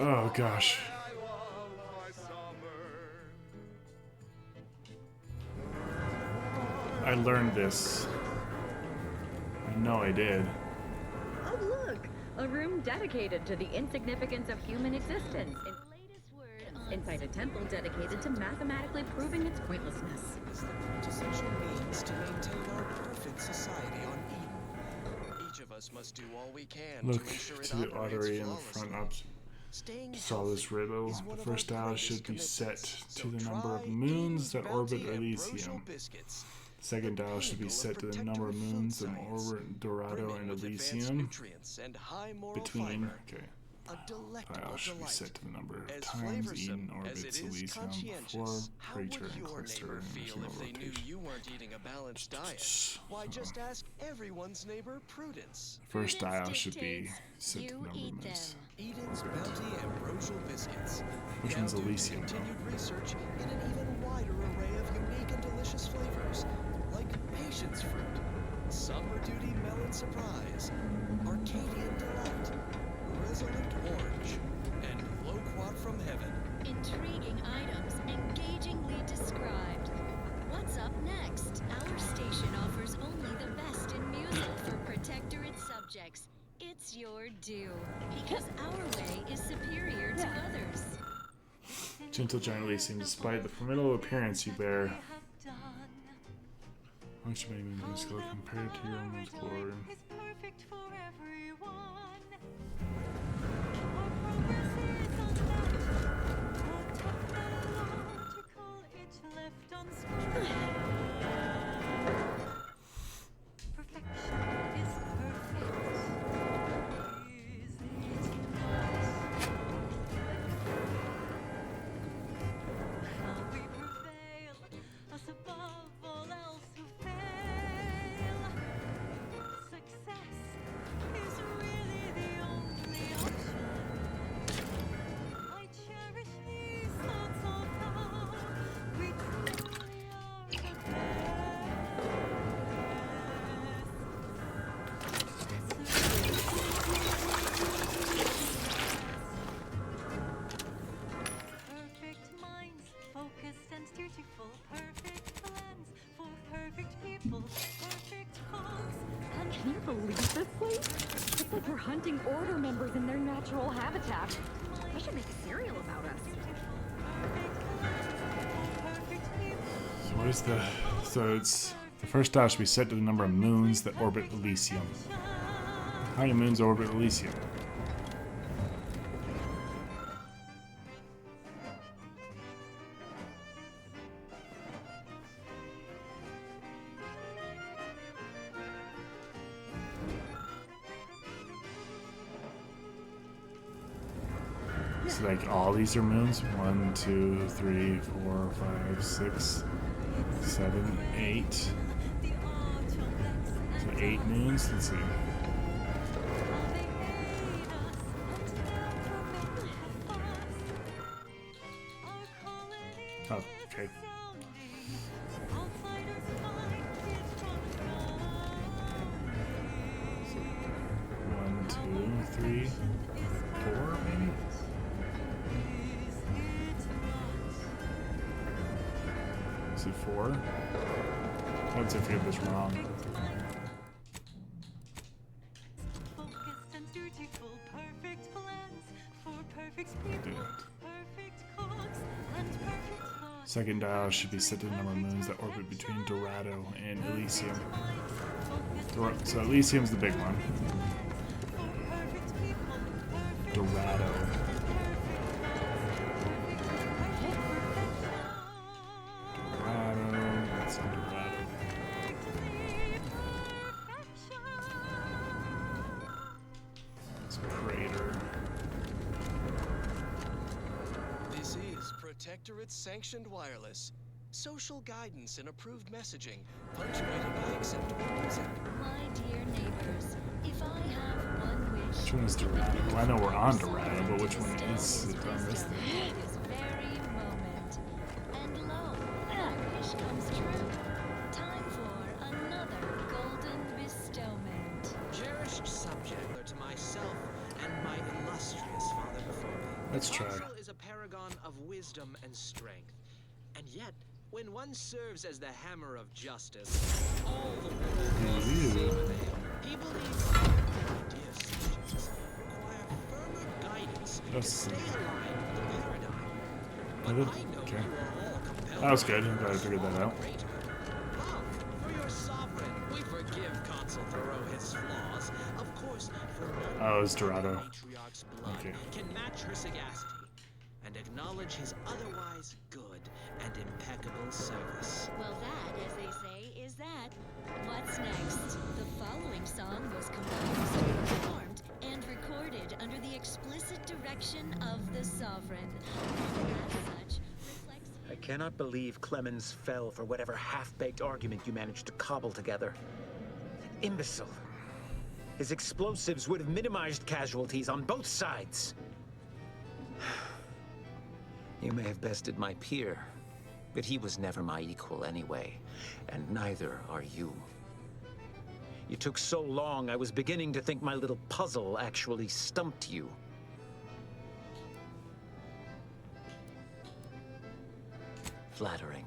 Oh gosh. I learned this. I know I did. Oh look! A room dedicated to the insignificance of human existence. Inside a temple dedicated to mathematically proving its pointlessness. Is the quintessential means to maintain our perfect society on Eden. Each of us must do all we can Look to ensure it to the operates artery in the flawlessly. front up. Saw this riddle. The first dial should be set to the number of moons that orbit Elysium. The second dial should be set to the number of moons that orbit Dorado and Elysium. Between, okay. Dial should be set to the number of times Eden orbits Elysium before Praetor and Cluster in Feel if they knew you weren't eating a balanced diet. Why just ask everyone's neighbor Prudence? First dial should be set to the number of moons. Eden's bounty ambrosial biscuits. Which one's Elysium? Continued research in an even wider array of unique and delicious flavors, like patience fruit, summer duty melon surprise, Arcadian delight, resolute orange, and loquat from heaven. Intriguing items, engagingly described. What's up next? Our station offers only the best in music for Protectorate subjects. It's your due, because our way is superior to others. Gentle Giant Elysium, despite the formidable appearance you bear, much may be musical compared to your own glory. Can you believe this place? It's like we're hunting Order members in their natural habitat. I should make a serial about us. So what is the... So it's... The first dial should be set to the number of moons that orbit Elysium. How many moons orbit Elysium? So like all these are moons? 1, 2, 3, 4, 5, 6, 7, 8. So 8 moons? Let's see. Oh, okay. So 1, 2, 3, 4 maybe? Is it 4? Let's see if we have this wrong. Second dial should be set to the number of moons that orbit between Dorado and Elysium. So Elysium's the big one. Dorado. That's on Dorado. It's a crater. This is Protectorate Sanctioned Wireless. Social guidance and approved messaging, punctuated by acceptable music. My dear neighbors, if I have one wish... Which one is Dorado? Well, I know we're on Dorado, but which one is it on this thing? This very moment. And lo, that wish comes true. Time for another golden bestowment. Cherished subject to myself and my illustrious father before me. Let's try. Marshall is a paragon of wisdom and strength. And yet, when one serves as the hammer of justice, all the world is the same avail. He believes ideas such as require firmer guidance to stay aligned with the paradigm. But I know Okay. you are all compelled. That was good. I'm glad I figured that out. Love for your sovereign. We forgive Consul Thoreau his flaws. Of course, for none Oh, it's Dorado. patriarch's blood Okay. can match her sagacity and acknowledge his otherwise good and impeccable service. Well, that, as they say, is that. What's next? The following song was composed, performed, and recorded under the explicit direction of the Sovereign. As such, reflects... I cannot believe Clemens fell for whatever half-baked argument you managed to cobble together. Imbecile. His explosives would have minimized casualties on both sides. You may have bested my peer, but he was never my equal anyway, and neither are you. You took so long, I was beginning to think my little puzzle actually stumped you. Flattering.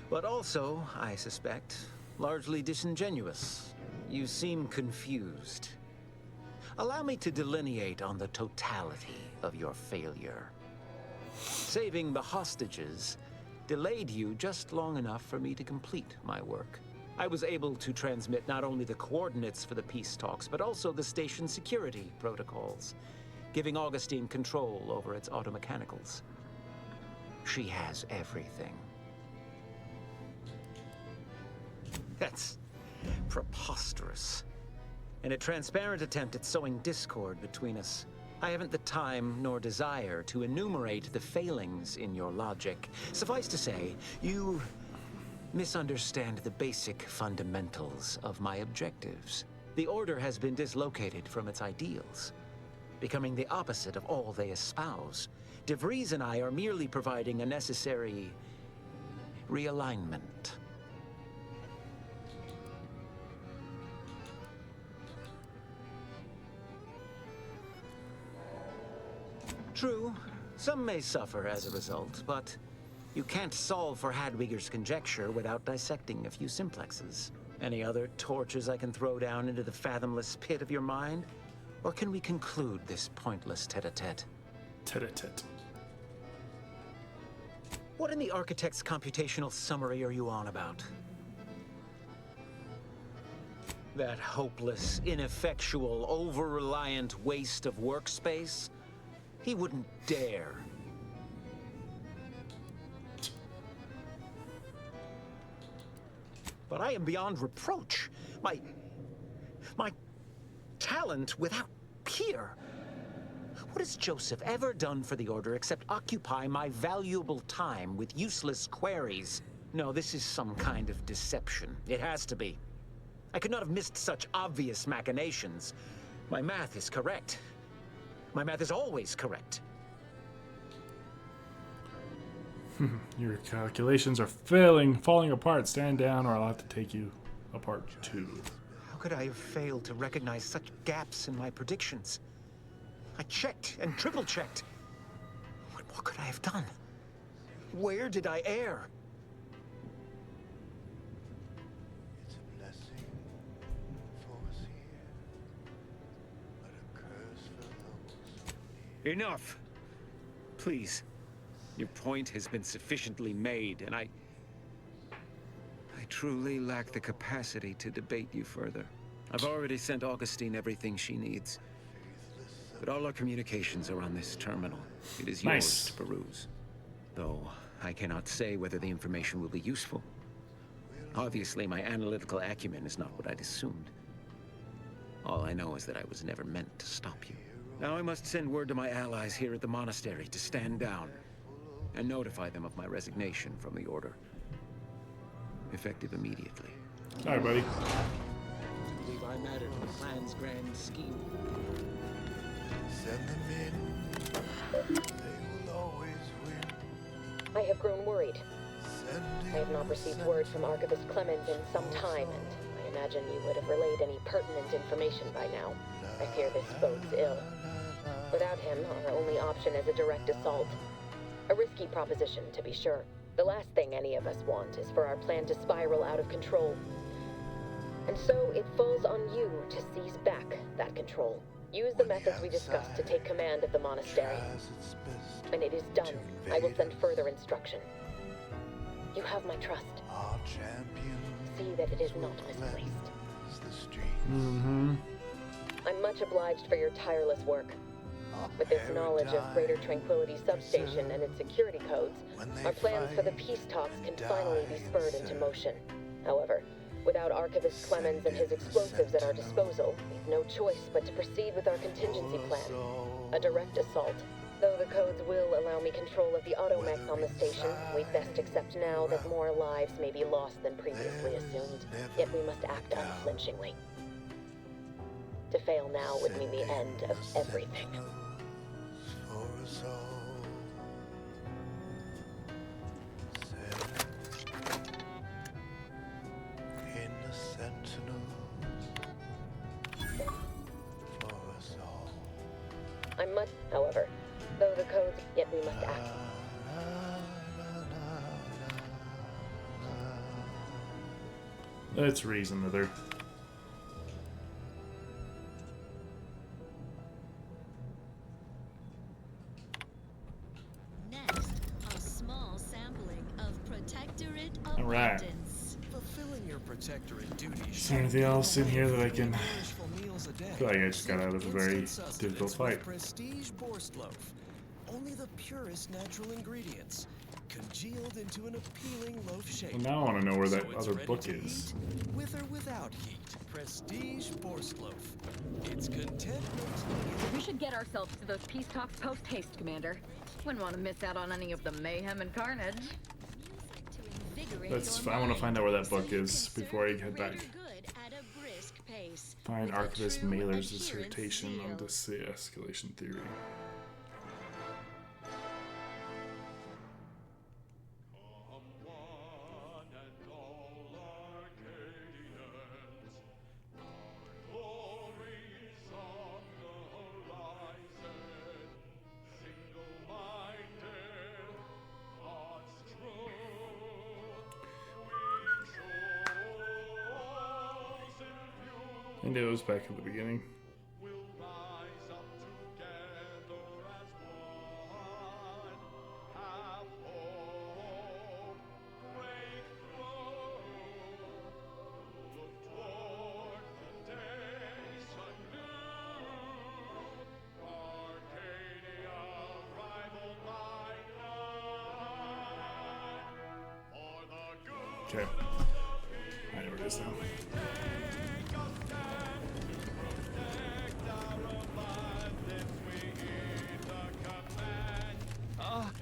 But also, I suspect, largely disingenuous. You seem confused. Allow me to delineate on the totality of your failure. Saving the hostages delayed you just long enough for me to complete my work. I was able to transmit not only the coordinates for the peace talks, but also the station security protocols, giving Augustine control over its automechanicals. She has everything. That's preposterous. In a transparent attempt at sowing discord between us, I haven't the time nor desire to enumerate the failings in your logic. Suffice to say, you misunderstand the basic fundamentals of my objectives. The Order has been dislocated from its ideals, becoming the opposite of all they espouse. De Vries and I are merely providing a necessary realignment. True, some may suffer as a result, but you can't solve for Hadwiger's conjecture without dissecting a few simplexes. Any other torches I can throw down into the fathomless pit of your mind? Or can we conclude this pointless tete-a-tete? Tete-a-tete. What in the Architect's computational summary are you on about? That hopeless, ineffectual, over-reliant waste of workspace? He wouldn't dare. But I am beyond reproach. My talent without peer. What has Joseph ever done for the Order except occupy my valuable time with useless queries? No, this is some kind of deception. It has to be. I could not have missed such obvious machinations. My math is correct. My math is always correct. Your calculations are falling apart. Stand down or I'll have to take you apart too. How could I have failed to recognize such gaps in my predictions? I checked and triple-checked. What more could I have done? Where did I err? It's a blessing for us here, but a curse for those. Enough! Please. Your point has been sufficiently made, and I truly lack the capacity to debate you further. I've already sent Augustine everything she needs. But all our communications are on this terminal. It is yours to peruse. Though I cannot say whether the information will be useful. Obviously, my analytical acumen is not what I'd assumed. All I know is that I was never meant to stop you. Now I must send word to my allies here at the monastery to stand down and notify them of my resignation from the Order. Effective immediately. All right, buddy. I believe I matter to the plan's grand scheme. Send them in. They will always win. I have grown worried. Sending I have not received word from Archivist Clemens in some time, and I imagine you would have relayed any pertinent information by now. I fear this bodes ill. Without him, our only option is a direct assault. A risky proposition, to be sure. The last thing any of us want is for our plan to spiral out of control. And so it falls on you to seize back that control. Use the methods we discussed to take command of the monastery. When it is done, I will send further instruction. You have my trust. Our champion. See that it is not misplaced. Mm-hmm. I'm much obliged for your tireless work. With this knowledge of Greater Tranquility Substation and its security codes, our plans for the peace talks can finally be spurred into motion. However, without Archivist Clemens and his explosives at our disposal, we've no choice but to proceed with our contingency plan. A direct assault. Though the codes will allow me control of the automechs on the station, we'd best accept now that more lives may be lost than previously assumed. Yet we must act unflinchingly. To fail now would mean the end of everything. For us all. In the Sentinels. For us all. I'm much, however, though the codes, yet we must act. Let's reason with her. Next, a small sampling of Protectorate All right. Abundance. Fulfilling your Protectorate duties. Is there anything else in here that I can... Meals a day. I feel like I just got out of a very Instant difficult sustenance fight. with Prestige Borscht loaf. Only the purest natural ingredients. congealed into an appealing loaf shape. Well, now I want to know where that So it's other ready book to is. eat, with or without heat. Prestige Borstloaf. It's contentment. We should get ourselves to those peace talks post-haste, Commander. Wouldn't want to miss out on any of the mayhem and carnage. That's. I want to find out where that book is before I head back. Find Archivist Mailer's dissertation on de-escalation theory. I knew it was back at the beginning. Okay. I know where it is now.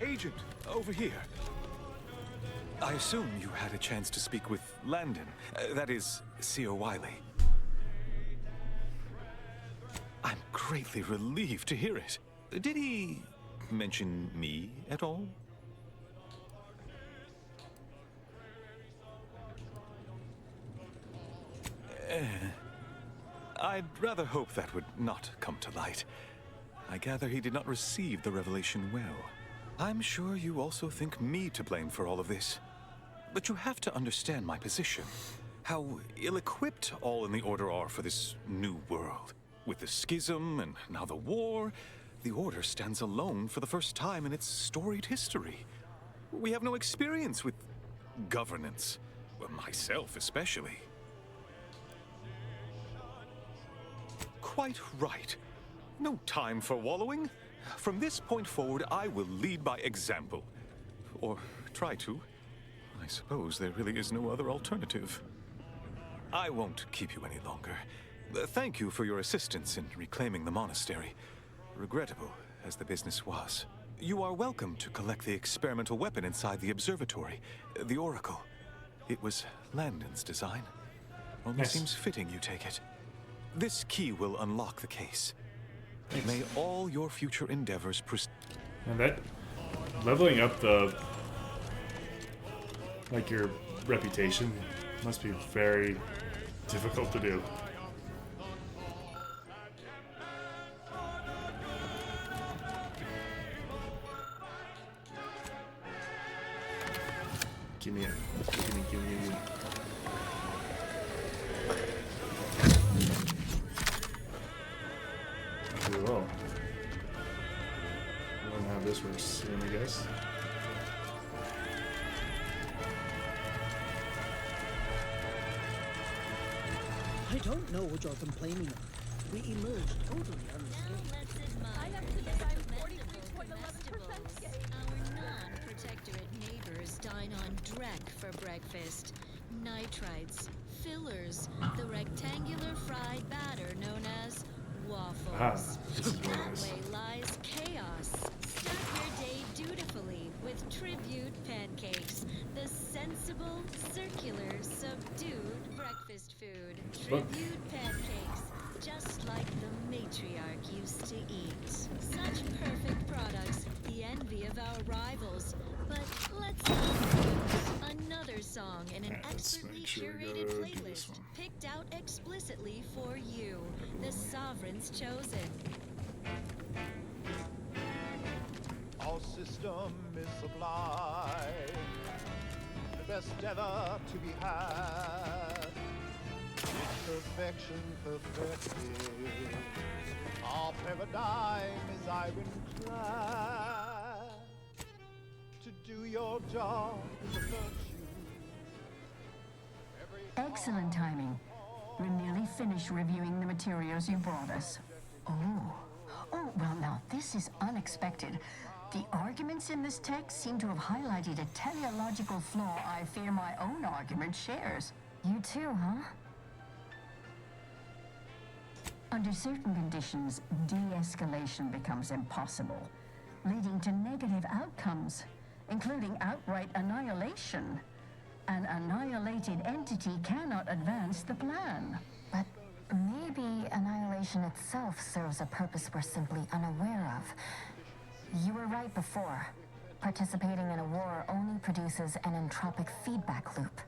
Agent, over here. I assume you had a chance to speak with Landon. That is, C.O. Wiley. I'm greatly relieved to hear it. Did he mention me at all? I'd rather hope that would not come to light. I gather he did not receive the revelation well. I'm sure you also think me to blame for all of this. But you have to understand my position. How ill-equipped all in the Order are for this new world. With the schism and now the war, the Order stands alone for the first time in its storied history. We have no experience with governance. Well, myself especially. Quite right. No time for wallowing. From this point forward, I will lead by example. Or try to. I suppose there really is no other alternative. I won't keep you any longer. Thank you for your assistance in reclaiming the monastery. Regrettable as the business was. You are welcome to collect the experimental weapon inside the observatory, the Oracle. It was Landon's design. Only seems fitting you take it. This key will unlock the case. May all your future endeavors proceed. And that leveling up the your reputation must be very difficult to do. Give me it. Give me. Cool. I don't know how this works soon, I guess. I don't know what you're complaining of. We emerged totally unscathed. I have to design 43.11% scale. Our non-protectorate neighbors dine on dreck for breakfast. Nitrites, fillers, the rectangular fried batter known as waffles. That way lies chaos. Start your day dutifully with tribute pancakes, the sensible, circular, subdued breakfast food. Tribute pancakes, just like the matriarch used to eat. Such perfect products, the envy of our rivals. But let's not another song in an expertly curated playlist picked out explicitly for you, the Sovereign's Chosen. Our system is sublime, the best ever to be had. It's perfection perfected. Our paradigm is ironclad. To do your job is a virtue. Excellent timing. We're nearly finished reviewing the materials you brought us. Oh, well now, this is unexpected. The arguments in this text seem to have highlighted a teleological flaw I fear my own argument shares. You too, huh? Under certain conditions, de-escalation becomes impossible, leading to negative outcomes, including outright annihilation. An annihilated entity cannot advance the plan. But maybe annihilation itself serves a purpose we're simply unaware of. You were right before. Participating in a war only produces an entropic feedback loop.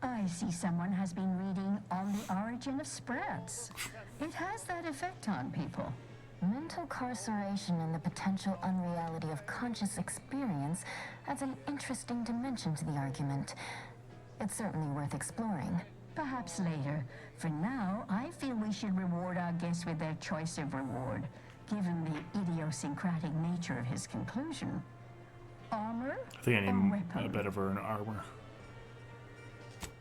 I see someone has been reading On the Origin of Sprats. It has that effect on people. Mental carceration and the potential unreality of conscious experience adds an interesting dimension to the argument. It's certainly worth exploring. Perhaps later. For now, I feel we should reward our guest with their choice of reward, given the idiosyncratic nature of his conclusion. Armor I think I or need weapon? a bit of an armor.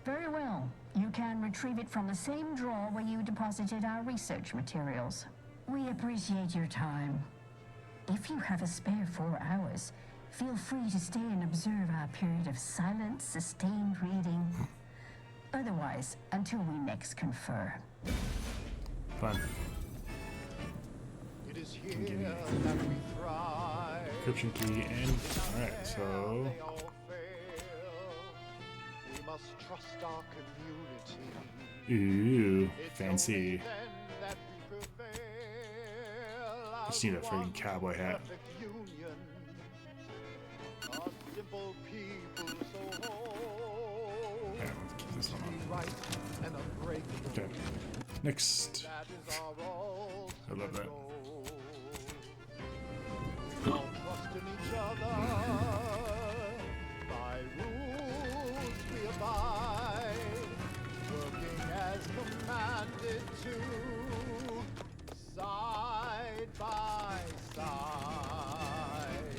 Very well. You can retrieve it from the same drawer where you deposited our research materials. We appreciate your time. If you have a spare 4 hours, feel free to stay and observe our period of silent, sustained reading. Otherwise, until we next confer. Fun. It is here that we thrive. Encryption key and alright, so They all fail. We must trust our community. ooh, fancy. Then that we prevail. Just need a friggin' cowboy hat. Perfect union. A simple people so whole. Yeah, let's keep this one on. Right and unbreakable. Okay. Next. That is our all. I love that. All trust in each other. By rules we abide. Working as commanded to. Side by side.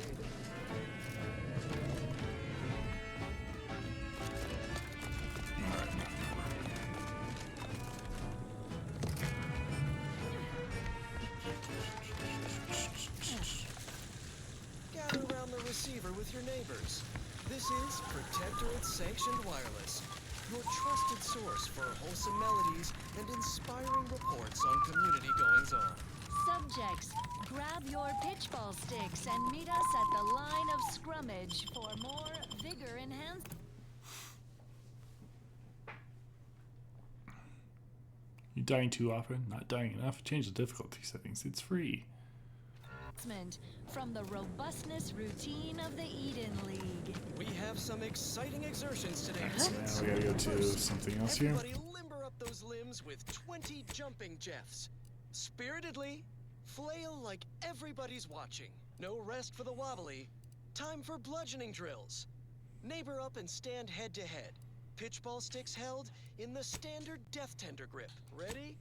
Gather around the receiver with your neighbors. This is Protectorate Sanctioned Wireless, your trusted source for wholesome melodies and inspiring reports on community goings-on. Subjects, grab your pitchball sticks and meet us at the line of scrummage for more vigor enhancement. You dying too often? Not dying enough? Change the difficulty settings. It's free. From the robustness routine of the Eden League. We have some exciting exertions today. So now we gotta go to something else here. Everybody limber up those limbs with 20 jumping jeffs. Spiritedly, flail like everybody's watching. No rest for the wobbly. Time for bludgeoning drills. Neighbor up and stand head to head. Pitchball sticks held in the standard death tender grip. Ready?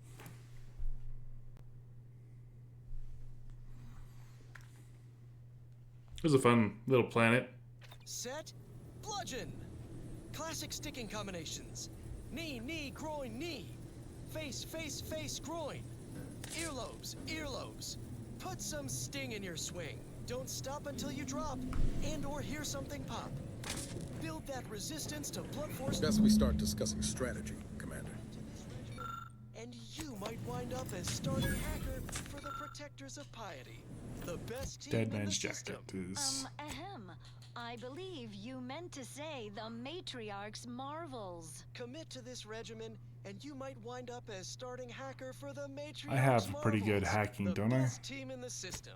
It was a fun little planet. Set, bludgeon. Classic sticking combinations. Knee, knee, groin, knee. Face, face, face, groin. Earlobes, earlobes. Put some sting in your swing. Don't stop until you drop and or hear something pop. Build that resistance to blunt force. Best we start discussing strategy, Commander. And you might wind up as starting hacker for the Protectors of Piety. The best team Dead in the Man's system. Jacket is Ahem. I believe you meant to say the Matriarch's Marvels. Commit to this regimen, and you might wind up as starting hacker for the Matriarch's I have pretty good Marvels, hacking, the don't I? best team in the system.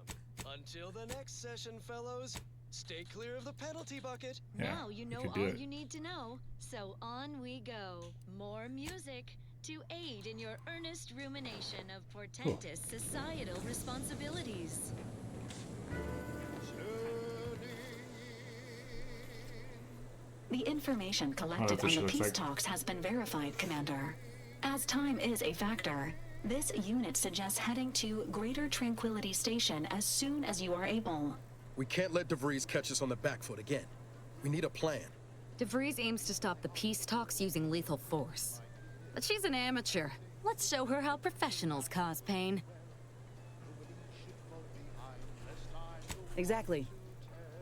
Until the next session, fellows, stay clear of the penalty bucket. Yeah, Now you know can do all it. you need to know. So on we go. More music to aid in your earnest rumination of portentous societal responsibilities. The information collected on Artificial the peace effect. talks has been verified, Commander. As time is a factor, this unit suggests heading to Greater Tranquility Station as soon as you are able. We can't let DeVries catch us on the back foot again. We need a plan. DeVries aims to stop the peace talks using lethal force. But she's an amateur. Let's show her how professionals cause pain. Exactly.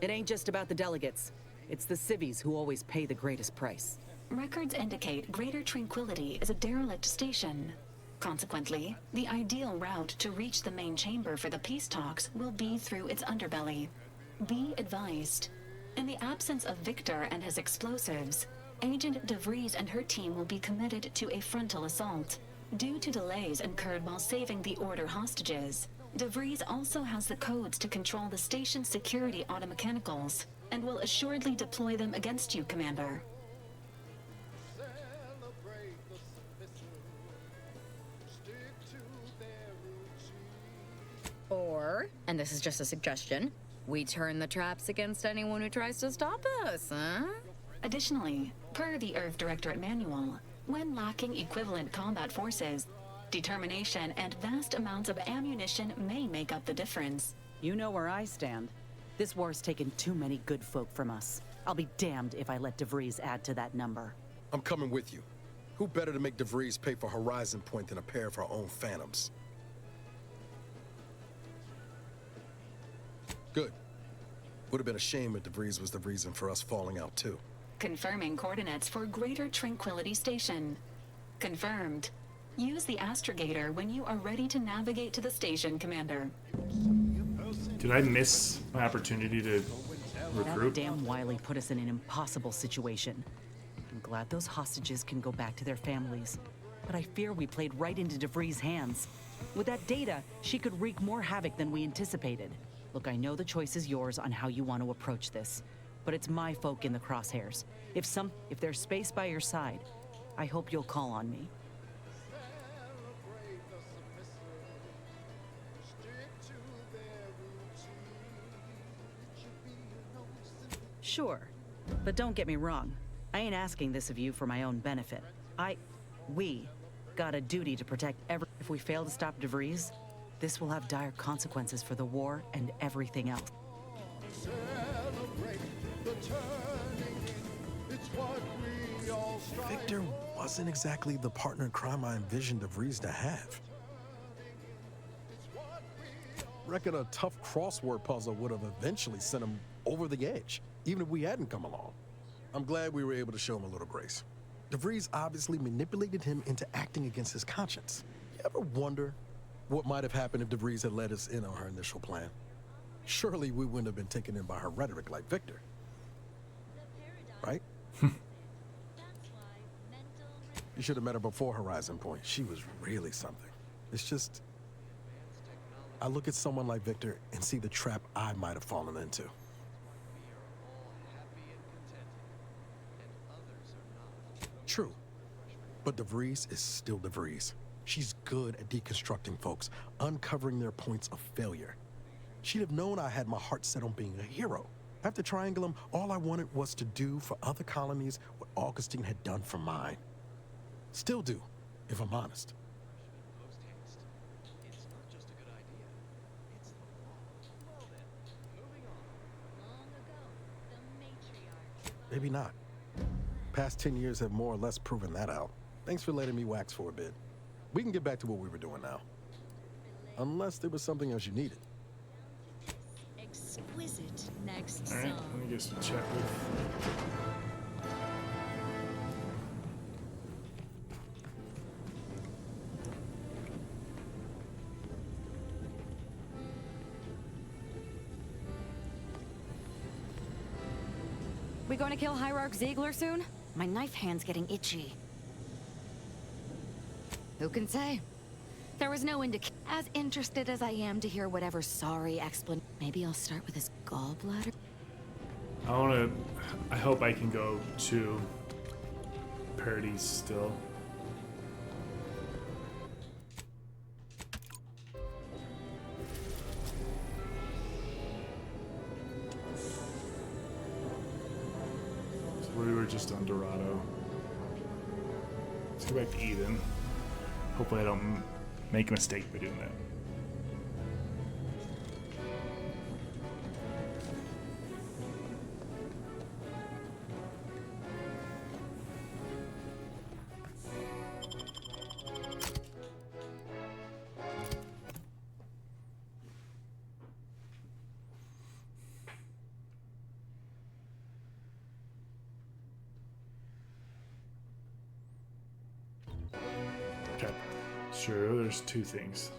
It ain't just about the delegates. It's the civvies who always pay the greatest price. Records indicate Greater Tranquility is a derelict station. Consequently, the ideal route to reach the main chamber for the peace talks will be through its underbelly. Be advised. In the absence of Victor and his explosives, Agent DeVries and her team will be committed to a frontal assault. Due to delays incurred while saving the Order hostages, DeVries also has the codes to control the station's security automechanicals, and will assuredly deploy them against you, Commander. Or, and this is just a suggestion, we turn the traps against anyone who tries to stop us, huh? Additionally, per the Earth Directorate Manual, when lacking equivalent combat forces, determination and vast amounts of ammunition may make up the difference. You know where I stand. This war's taken too many good folk from us. I'll be damned if I let DeVries add to that number. I'm coming with you. Who better to make DeVries pay for Horizon Point than a pair of her own phantoms? Good. Would have been a shame if DeVries was the reason for us falling out, too. Confirming coordinates for Greater Tranquility Station. Confirmed. Use the astrogator when you are ready to navigate to the station, Commander. Did I miss my opportunity to recruit? That damn Wiley put us in an impossible situation. I'm glad those hostages can go back to their families, but I fear we played right into DeVries' hands. With that data, she could wreak more havoc than we anticipated. Look, I know the choice is yours on how you want to approach this, but it's my folk in the crosshairs. If there's space by your side, I hope you'll call on me. Sure, but don't get me wrong. I ain't asking this of you for my own benefit. We got a duty to protect If we fail to stop DeVries, this will have dire consequences for the war and everything else. Victor wasn't exactly the partner in crime I envisioned DeVries to have. Reckon a tough crossword puzzle would have eventually sent him over the edge, even if we hadn't come along. I'm glad we were able to show him a little grace. DeVries obviously manipulated him into acting against his conscience. You ever wonder what might have happened if DeVries had let us in on her initial plan? Surely we wouldn't have been taken in by her rhetoric like Victor. Right? You should have met her before Horizon Point. She was really something. It's just, I look at someone like Victor and see the trap I might have fallen into. True, but DeVries is still DeVries. She's good at deconstructing folks, uncovering their points of failure. She'd have known I had my heart set on being a hero. After Triangulum, all I wanted was to do for other colonies what Augustine had done for mine. Still do, if I'm honest. Maybe not. Past 10 years have more or less proven that out. Thanks for letting me wax for a bit. We can get back to what we were doing now. Unless there was something else you needed. Exquisite next All right, song. let me just check with... We going to kill Hierarch Ziegler soon? My knife hand's getting itchy. Who can say? There was no As interested as I am to hear whatever sorry explanation. Maybe I'll start with his gallbladder. I hope I can go to Parodies still. So we were just on Dorado. Let's go back to Eden. Hopefully I don't make a mistake by doing that. true. There's two things.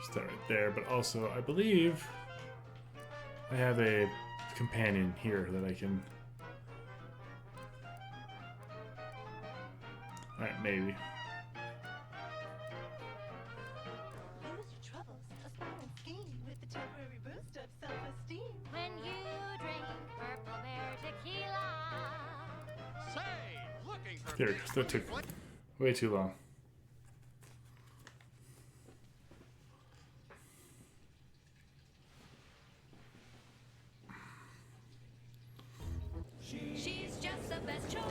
Start right there, but also I believe I have a companion here that I can. Alright, maybe. There it goes. That took way too long. She's just the best choice.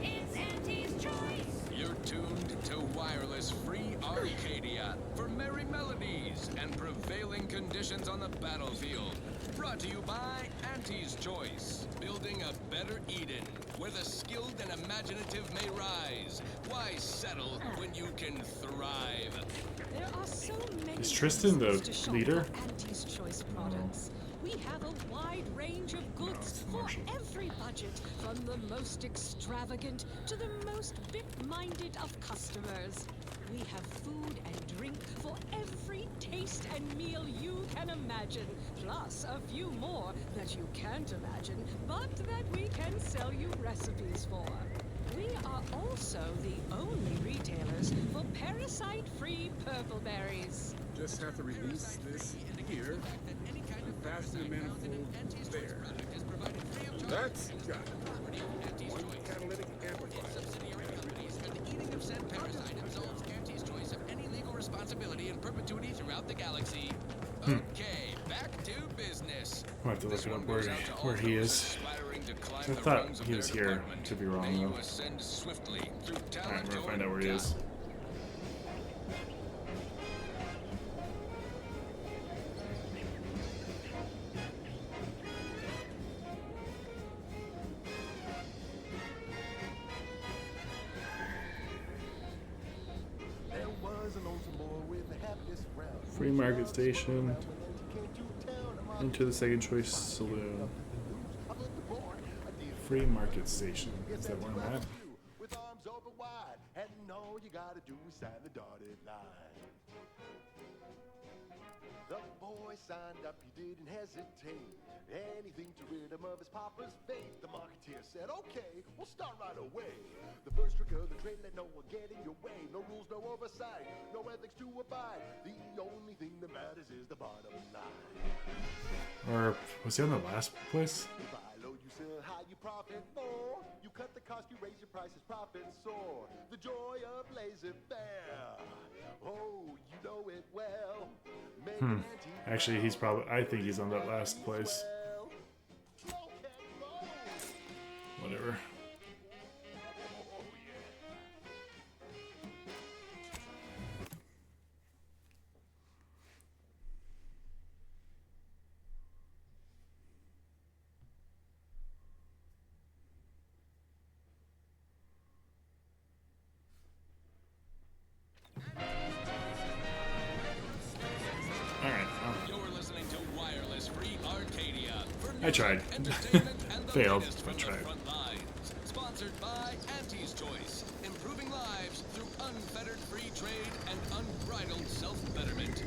It's Auntie's choice. You're tuned to Wireless Free Arcadia for merry melodies and prevailing conditions on the battlefield. Brought to you by Auntie's Choice, building a better Eden, where the skilled and imaginative may rise. Why settle when you can thrive? There are so many Is Tristan the reasons to shop leader? for Auntie's Choice products. We have a wide range of goods for every budget, from the most extravagant to the most bit-minded of customers. We have food and drink for every taste and meal you can imagine, plus a few more that you can't imagine, but that we can sell you recipes for. We are also the only retailers for parasite-free purple berries. Just have to release this here and fasten the manifold there. That's got it. One catalytic amplifier. The eating of said parasite absolves Auntie's Choice of any legal responsibility in perpetuity throughout the galaxy. Okay, back to business. I'll have to look it up where he is. I thought he was here. Could be wrong though. Alright, we're gonna find out where he is. Free Market Station. Into the Second Choice Saloon. Free Market Station. Is that where I'm at? With arms open wide, and all you gotta do is sign the dotted line. The boy signed up, he didn't hesitate. Anything to rid him of his papa's fate. The marketeer said, okay, we'll start right away. The first trick of the trade, let no one get in your way. No rules, no oversight, no ethics to abide. The only thing that matters is the bottom line. Or was he on the last place? You buy low, you sell high, you profit more. You cut the cost, you raise your prices, profits soar. The joy of laissez-faire. Oh, you know it well. Actually, he's probably. I think he's on that last place. Whatever. I tried. Failed. I tried. Sponsored by Auntie's Choice, improving lives through unfettered free trade and unbridled self-betterment.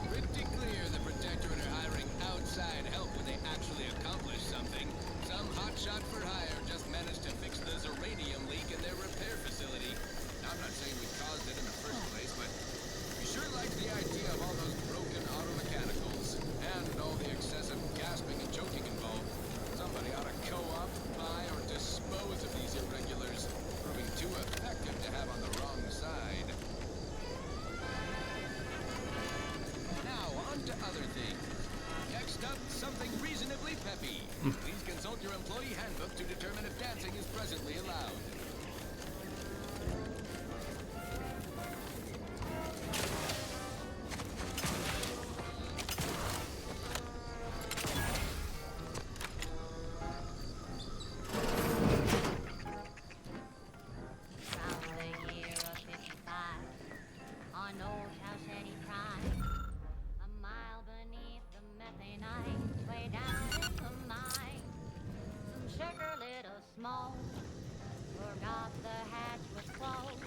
Pretty clear the Protectorate are hiring outside help when they actually accomplish something. Some hotshot for hire just managed to fix the uranium leak in their repair facility. Now, I'm not saying we caused it in the first place, but we sure like the idea of all those broken auto mechanicals and all the excessive gasping and choking involved. Somebody ought to co-op, buy, or dispose of these irregulars, proving too effective to have on the wrong side. Now, on to other things. Next up, something reasonably peppy. Please consult your employee handbook to determine if dancing is presently allowed. smoke. Forgot the hatch was closed.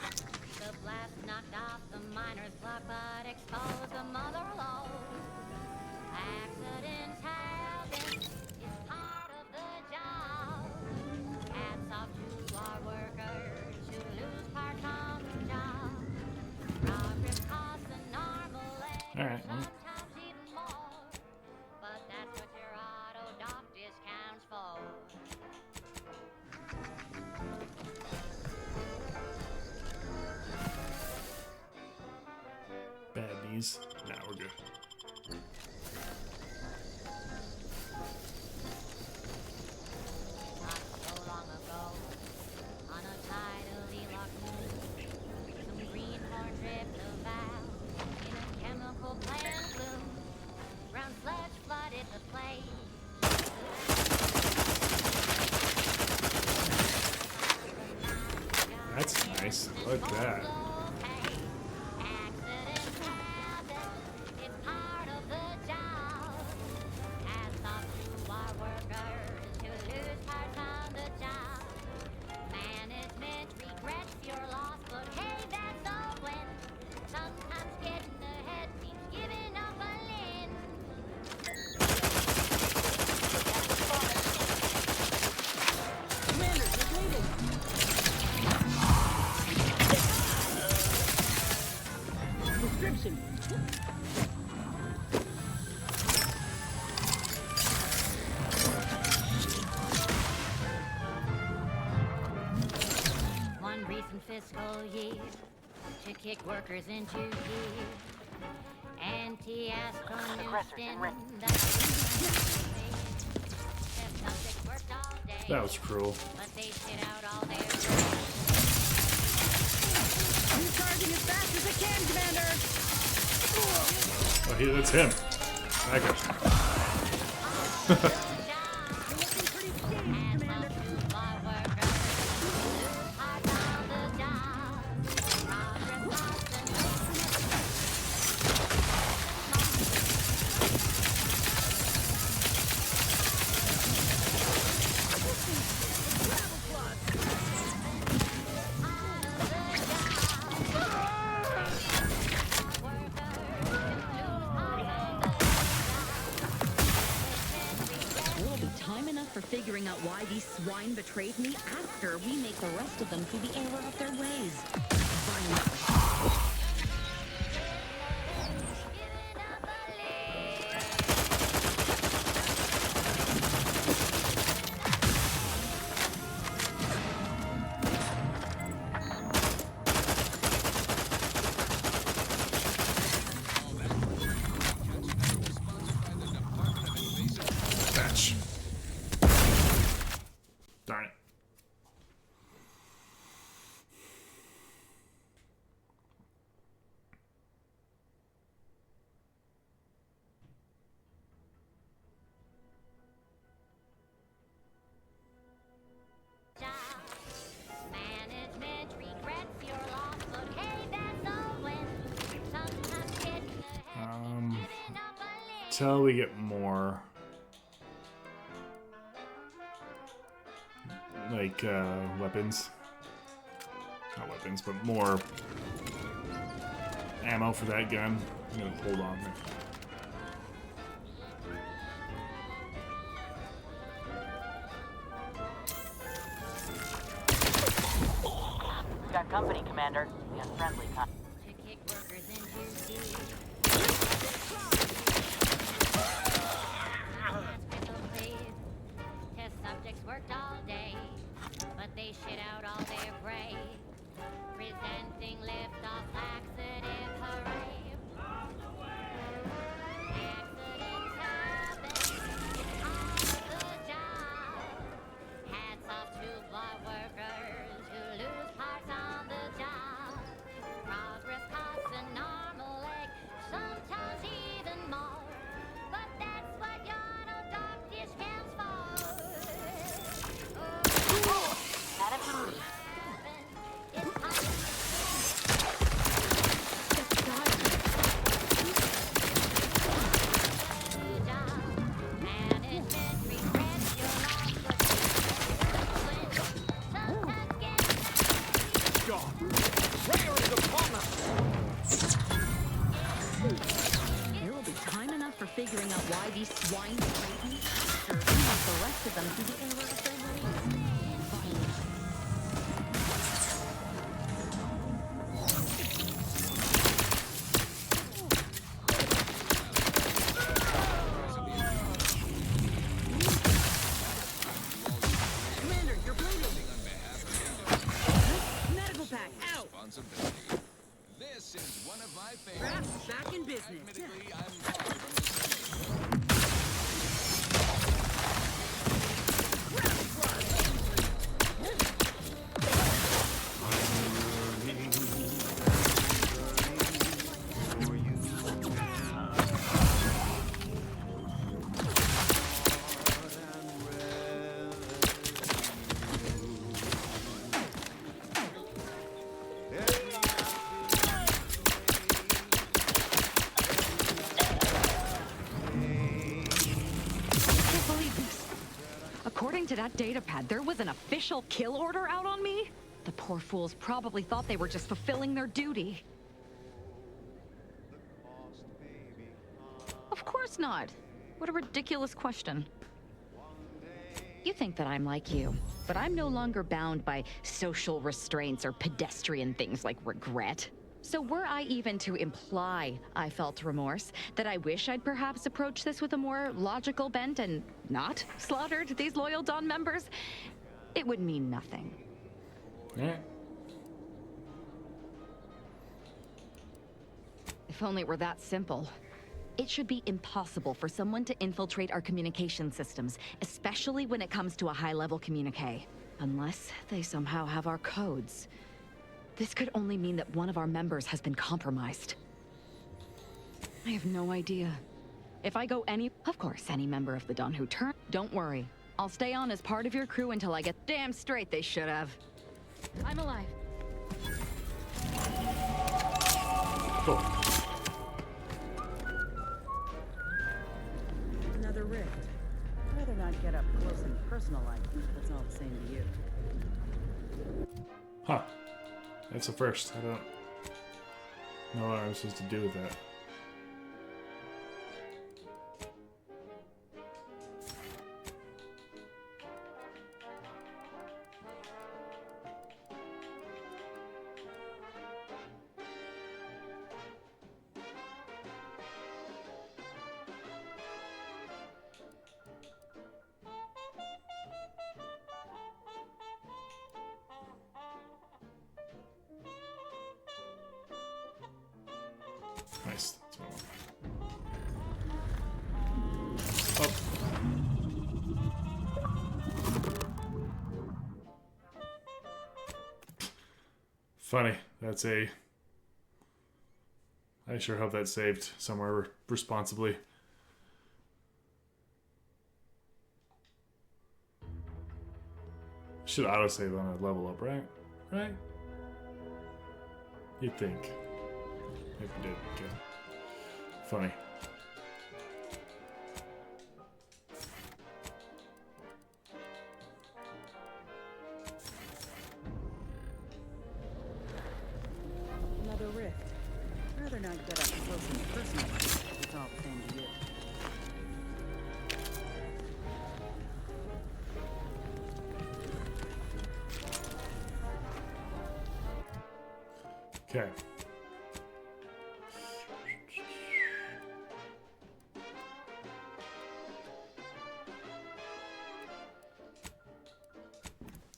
The blast knocked off the miner's block, but exposed the mother lode. Accidents happen, it's part of the job. Hats off to our workers who lose parts on the job. Progress costs a normal leg, sometimes even more. But that's what your auto dock discounts for. Bad knees. Nah, we're good. Not so long ago, on a tidally locked moon, some greenhorn dripped a valve in a chemical plant bloom. Brown sludge flooded the place. That's nice. I like that. It's part of the job. Hats off to our workers who lose parts on the job. Management regrets your loss, but hey, that's a win. Sometimes getting ahead means giving up a limb. Commander, just leaving. Description. One recent fiscal year to kick workers into gear. Anti-astroneustin. That was cruel. But they shit out all their I'm charging as fast as I can, Commander. Oh, that's him. That guy. Figuring out why these swine betrayed me after we make the rest of them see the error of their ways. Batch. Darn it. Management regrets your loss, but hey, that's a win. Sometimes getting ahead, giving up a limb. Till we get more like weapons. Not weapons, but more ammo for that gun. I'm gonna hold on there. Got company, Commander. The unfriendly kind. To kick workers into gear. Test subjects worked all day, but they shit out all their gray. Presenting liftoff laxative hooray. Accidents happen, it's part of the job. Hats off to our workers who lose parts on the job. Progress costs a normal leg, sometimes even more. But that's what your auto dock discounts for. Why these swine trade me after like the rest of them through the error of their ways? Commander, you're bleeding. Medical pack, out. This is one of my favorites. Perhaps back in business. Admittedly, I'm far from the According to that data pad, there was an official kill order out on me? The poor fools probably thought they were just fulfilling their duty. Of course not. What a ridiculous question. You think that I'm like you, but I'm no longer bound by social restraints or pedestrian things like regret. So were I even to imply I felt remorse, that I wish I'd perhaps approached this with a more logical bent and not slaughtered these loyal Dawn members, it would mean nothing. Yeah. If only it were that simple. It should be impossible for someone to infiltrate our communication systems, especially when it comes to a high-level communique. Unless they somehow have our codes. This could only mean that one of our members has been compromised. I have no idea. If I go of course, any member of the Dawn who don't worry. I'll stay on as part of your crew until I get damn straight they should have. I'm alive. Cool. Another rift. I'd rather not get up close and personal like that's all the same to you. Huh. That's a first. I don't know what I'm supposed to do with that. Nice. That's what I want. Funny. That's a... I sure hope that's saved somewhere responsibly. Should autosave on a level up, right? Right? You'd think. Maybe we did. Okay. Funny. Another rift. I'd rather not get up close and personal like it's all the same to you. Okay.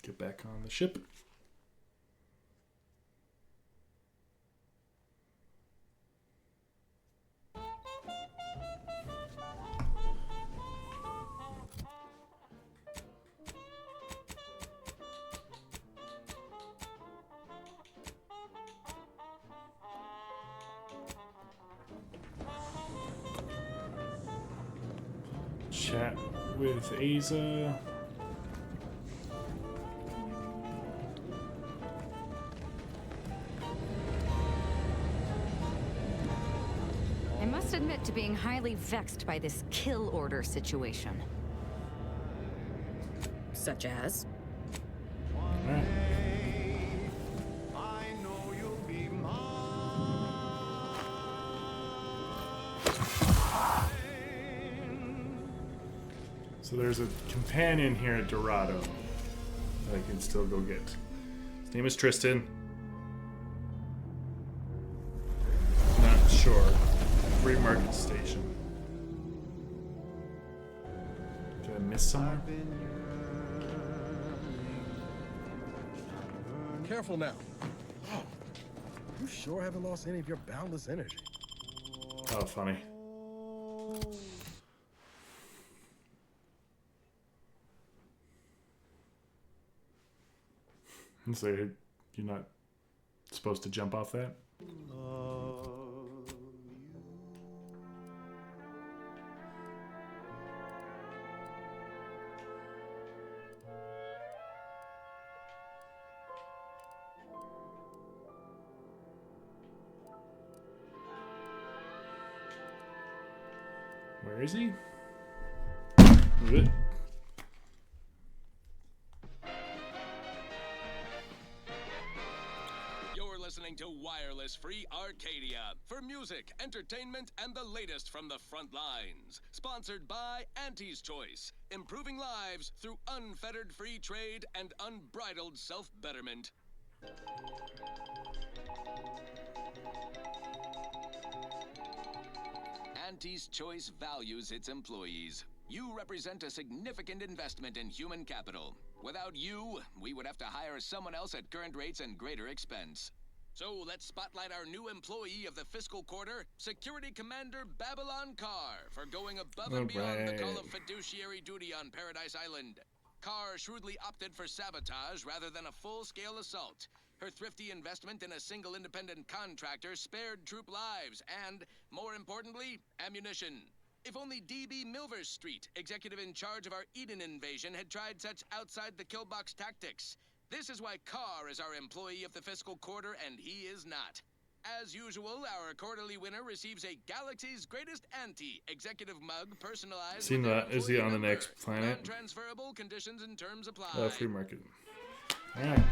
Get back on the ship. Chat with Aza. I must admit to being highly vexed by this kill order situation. Such as? So there's a companion here at Dorado that I can still go get. His name is Tristan. Not sure. Free market station. Did I miss someone? Careful now. Oh, you sure haven't lost any of your boundless energy. Oh, funny. So you're not supposed to jump off that? Where is he? Good. You're listening to Wireless Free Arcadia for music, entertainment, and the latest from the front lines. Sponsored by Auntie's Choice, improving lives through unfettered free trade and unbridled self-betterment. Auntie's Choice values its employees. You represent a significant investment in human capital. Without you, we would have to hire someone else at current rates and greater expense. So let's spotlight our new employee of the fiscal quarter, Security Commander Babylon Carr, for going above and beyond the call of fiduciary duty on Paradise Island. Carr shrewdly opted for sabotage rather than a full-scale assault. Her thrifty investment in a single independent contractor spared troop lives and, more importantly, ammunition. If only D.B. Milvers Street, executive in charge of our Eden invasion, had tried such outside-the-killbox tactics. This is why Carr is our employee of the fiscal quarter, and he is not. As usual, our quarterly winner receives a Galaxy's Greatest Auntie executive mug personalized. Seen that? Is he on the next planet? Non-transferable conditions and terms apply. Free market. Alright.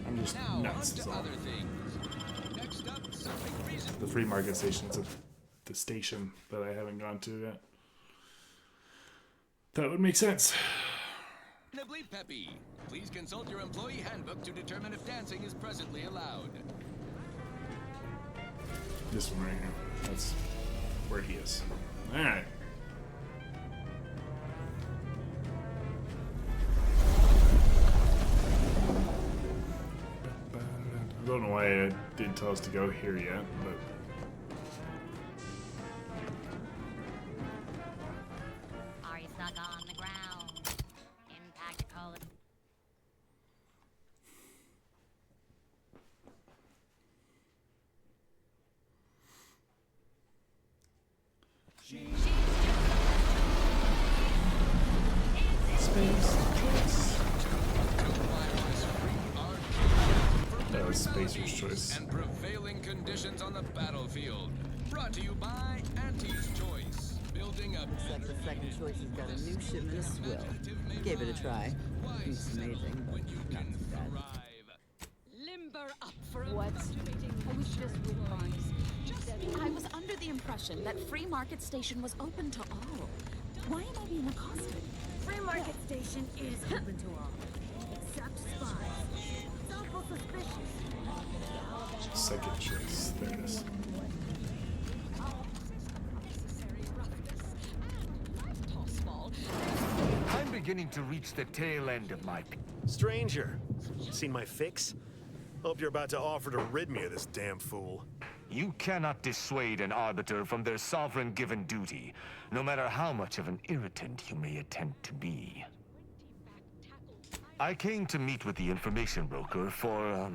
I'm just nuts. So. Next up, something reasonable. The free market station's the station that I haven't gone to yet. That would make sense. Reasonably peppy. Please consult your employee handbook to determine if dancing is presently allowed. This one right here. That's where he is. Alright. I don't know why it didn't tell us to go here yet, but... Are you stuck on the ground? Impractical. That was Spacer's Choice. And prevailing conditions on the battlefield. Brought to you by Auntie's Choice. Building up. Looks like the second choice has got a new shipment of swill. Gave it a try. It's amazing, but not too bad. Limber up for a What? I was just with Barnes. I was under the impression that Free Market Station was open to all. Why am I being accosted? Free Market Station is open to all, except spies. It's awful suspicious. Second choice. There it is. I'm beginning to reach the tail end of my... Stranger, seen my fix? Hope you're about to offer to rid me of this damn fool. You cannot dissuade an arbiter from their sovereign-given duty, no matter how much of an irritant you may attempt to be. I came to meet with the information broker for,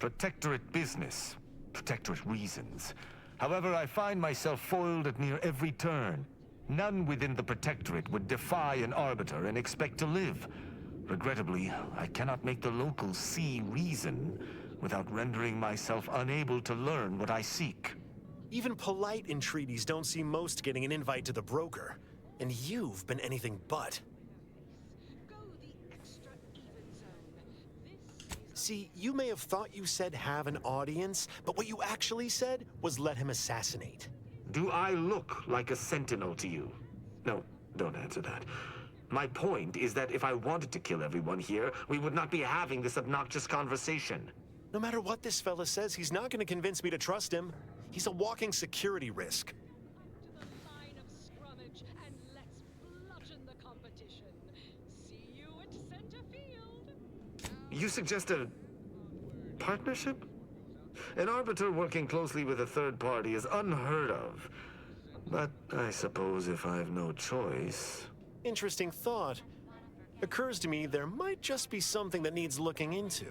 Protectorate business, Protectorate reasons. However, I find myself foiled at near every turn. None within the Protectorate would defy an arbiter and expect to live. Regrettably, I cannot make the locals see reason without rendering myself unable to learn what I seek. Even polite entreaties don't see most getting an invite to the broker. And you've been anything but. See, you may have thought you said have an audience, but what you actually said was let him assassinate. Do I look like a sentinel to you? No, Don't answer that. My point is that if I wanted to kill everyone here, we would not be having this obnoxious conversation. No matter what this fella says, he's not going to convince me to trust him. He's a walking security risk. Line of scrummage, and let's bludgeon the competition. See you at center field. You suggest a partnership? An arbiter working closely with a third party is unheard of. But I suppose if I've no choice... Interesting thought. Occurs to me there might just be something that needs looking into.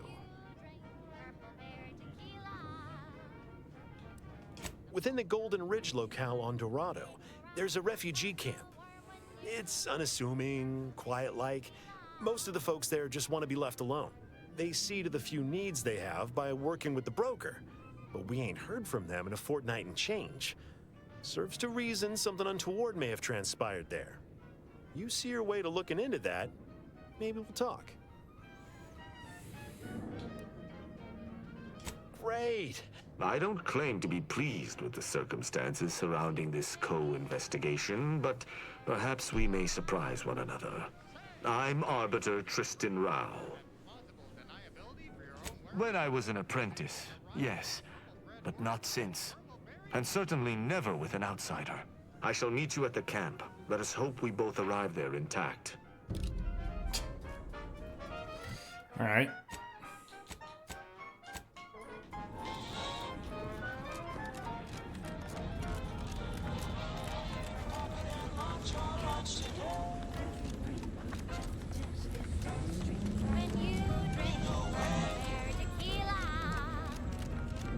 Within the Golden Ridge locale on Dorado, there's a refugee camp. It's unassuming, quiet-like. Most of the folks there just want to be left alone. They see to the few needs they have by working with the broker. But we ain't heard from them in a fortnight and change. Serves to reason something untoward may have transpired there. You see your way to looking into that, maybe we'll talk. Great! I don't claim to be pleased with the circumstances surrounding this co-investigation, but perhaps we may surprise one another. I'm Arbiter Tristan Rao. When I was an apprentice, yes, but not since. And certainly never with an outsider. I shall meet you at the camp. Let us hope we both arrive there intact. All right.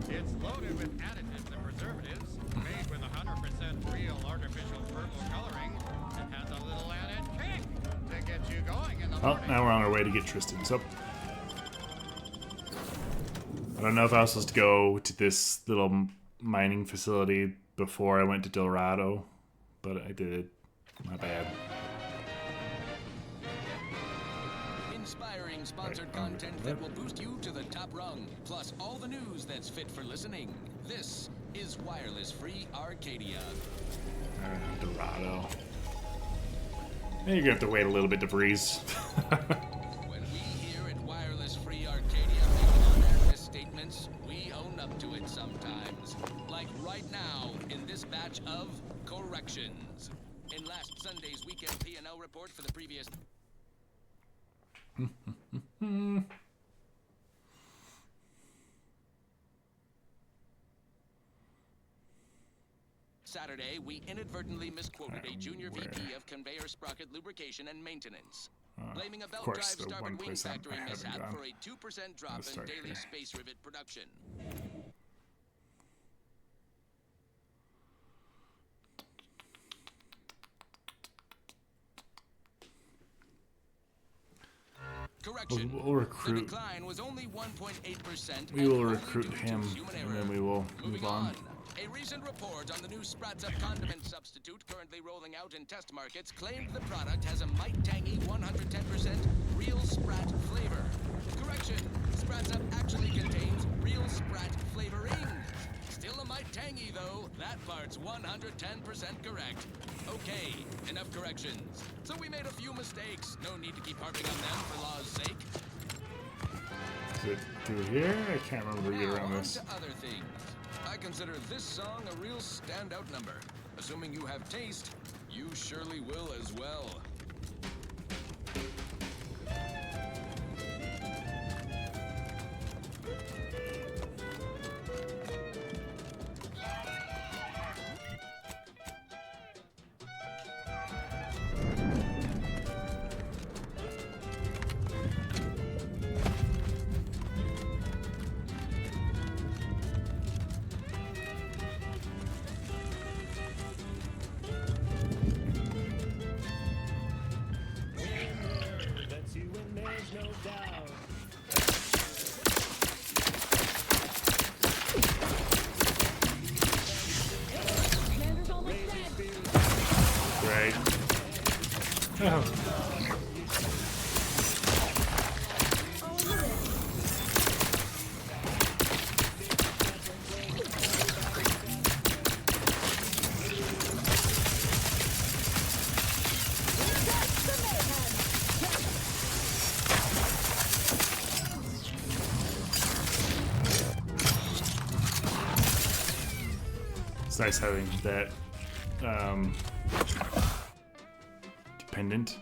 It's loaded with additives and preservatives, made with 100% real artificial purple coloring, and has a little added kick to get you going in the Oh, morning. now we're on our way to get Tristan. So I don't know if I was supposed to go to this little mining facility before I went to Dorado, but I did. My bad. Inspiring sponsored content that will boost you to the top rung, plus all the news that's fit for listening. This is Wireless Free Arcadia. Dorado. You're gonna have to wait a little bit to freeze. When we here at Wireless Free Arcadia make awareness statements, we own up to it sometimes. Like right now in this batch of corrections. In last Sunday's weekend P&L report for the previous... Saturday, we inadvertently misquoted a junior VP of conveyor sprocket lubrication and maintenance, blaming a belt drive starboard wing factory mishap for a 2% drop in daily space rivet production. Correction. We'll recruit. The decline was only 1.8%. We will recruit him, and then we will move on. A recent report on the new Sprats Up condiment substitute currently rolling out in test markets claimed the product has a might tangy 110% real Sprat flavor. Correction. Sprats Up actually contains real Sprat flavoring. Still a mite tangy though. That part's 110% correct. Okay, enough corrections. So we made a few mistakes. No need to keep harping on them for law's sake. Is it through here? I can't remember to get around this. On to other things. I consider this song a real standout number. Assuming you have taste, you surely will as well. It's nice having that dependent.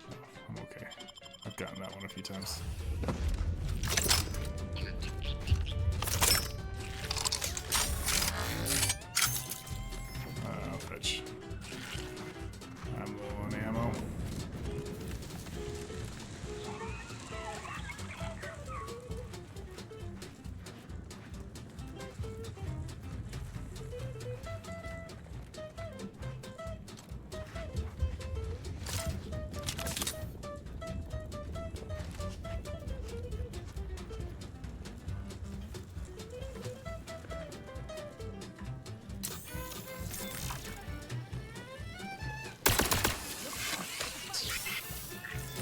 Oh, I'm okay. I've gotten that one a few times. I'll fetch. I'm low on ammo.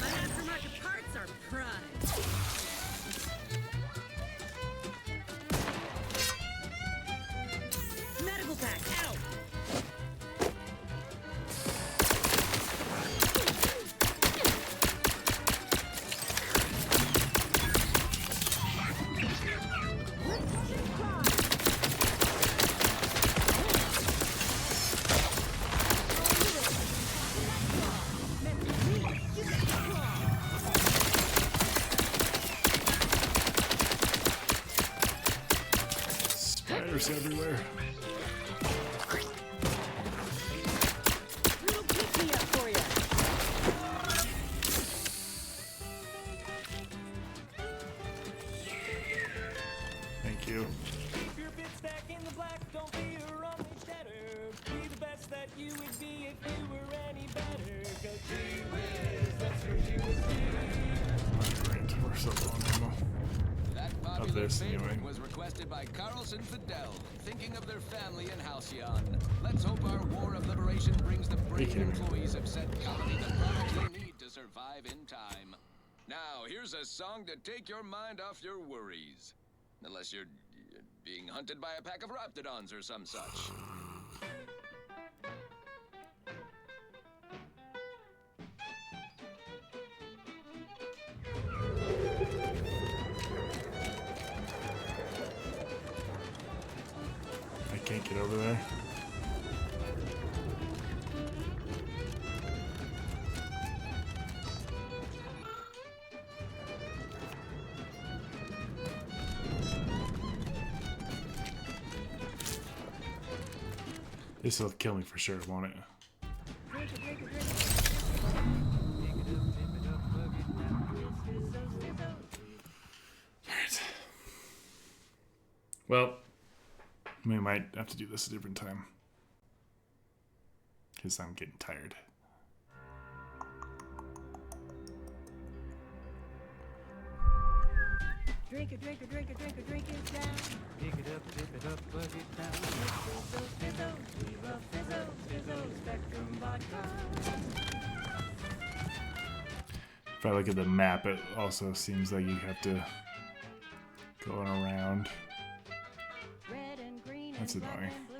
My aftermarket parts are prime. Medical pack out. Spiders everywhere. Little pick me up for you. Thank you. Keep your bits back in the black, don't be a wrongly shatter. Be the best that you would be if you were any better. Go gee whiz, that's where you would be. Alright, we're so low on ammo. That Of popular this, favorite anyway. was requested by Carlson Fidel, thinking of their family in Halcyon. Let's hope our War of Liberation brings the brave kidding me? employees of said colony the products they need to survive in time. Now, here's a song to take your mind off your worries. Unless you're being hunted by a pack of raptidons or some such. I can't get over there. This will kill me for sure, won't it? Alright. Well, we might have to do this a different time. Because I'm getting tired. Drink it, drink it, drink it, drink it, drink it down. Pick it up, tip it up, plug it down. Fizzo, fizzo, we love fizzo, fizzo, Spectrum vodka. If I look at the map, it also seems like you have to go around. Red and green That's and black annoying. and blue.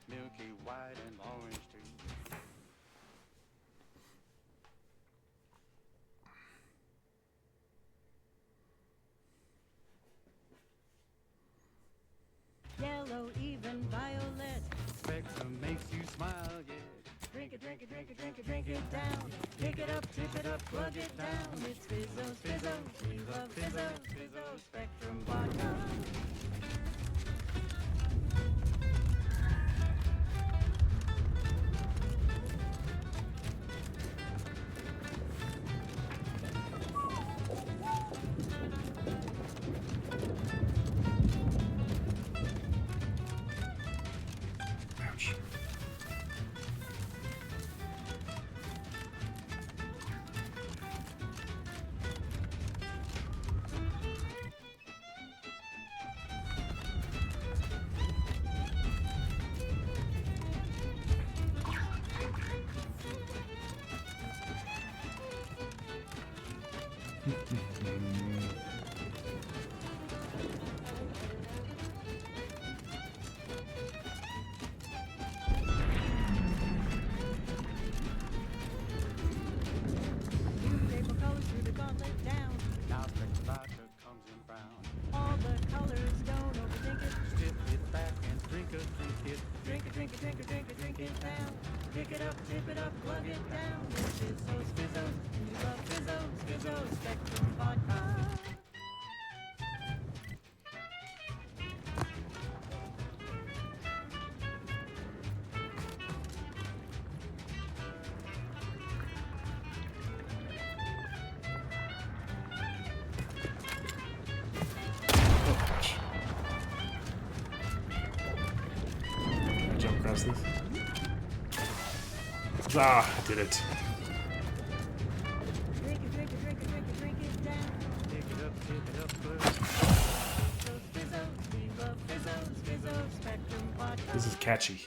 Milky white and orange too. Yellow, even violet. Spectrum makes you smile, yeah. Drink it, drink it, drink it, drink it, drink it down. Pick it up, tip it up, plug it down. It's fizzo, fizzo, we love fizzo, fizzo, Spectrum vodka. Ouch. Paper colors through the gauntlet down. Now Spectrum vodka comes in brown. All the colors, don't overthink it. Strip it back and drink just drink it. Drink it, drink it, drink it, drink it, drink it down. Pick it up, tip it up, plug it down. It's Fizzo, Spizzo, we love Fizzo, Spizzo, Spectrum Vodka. Jump across this. Ah, I did it. Drink it, drink it, drink it, drink it, drink it down. Pick it up, tip it up, plug it down. Fizzo, we love Fizzo, Spizzo, Spectrum Vodka. This is catchy.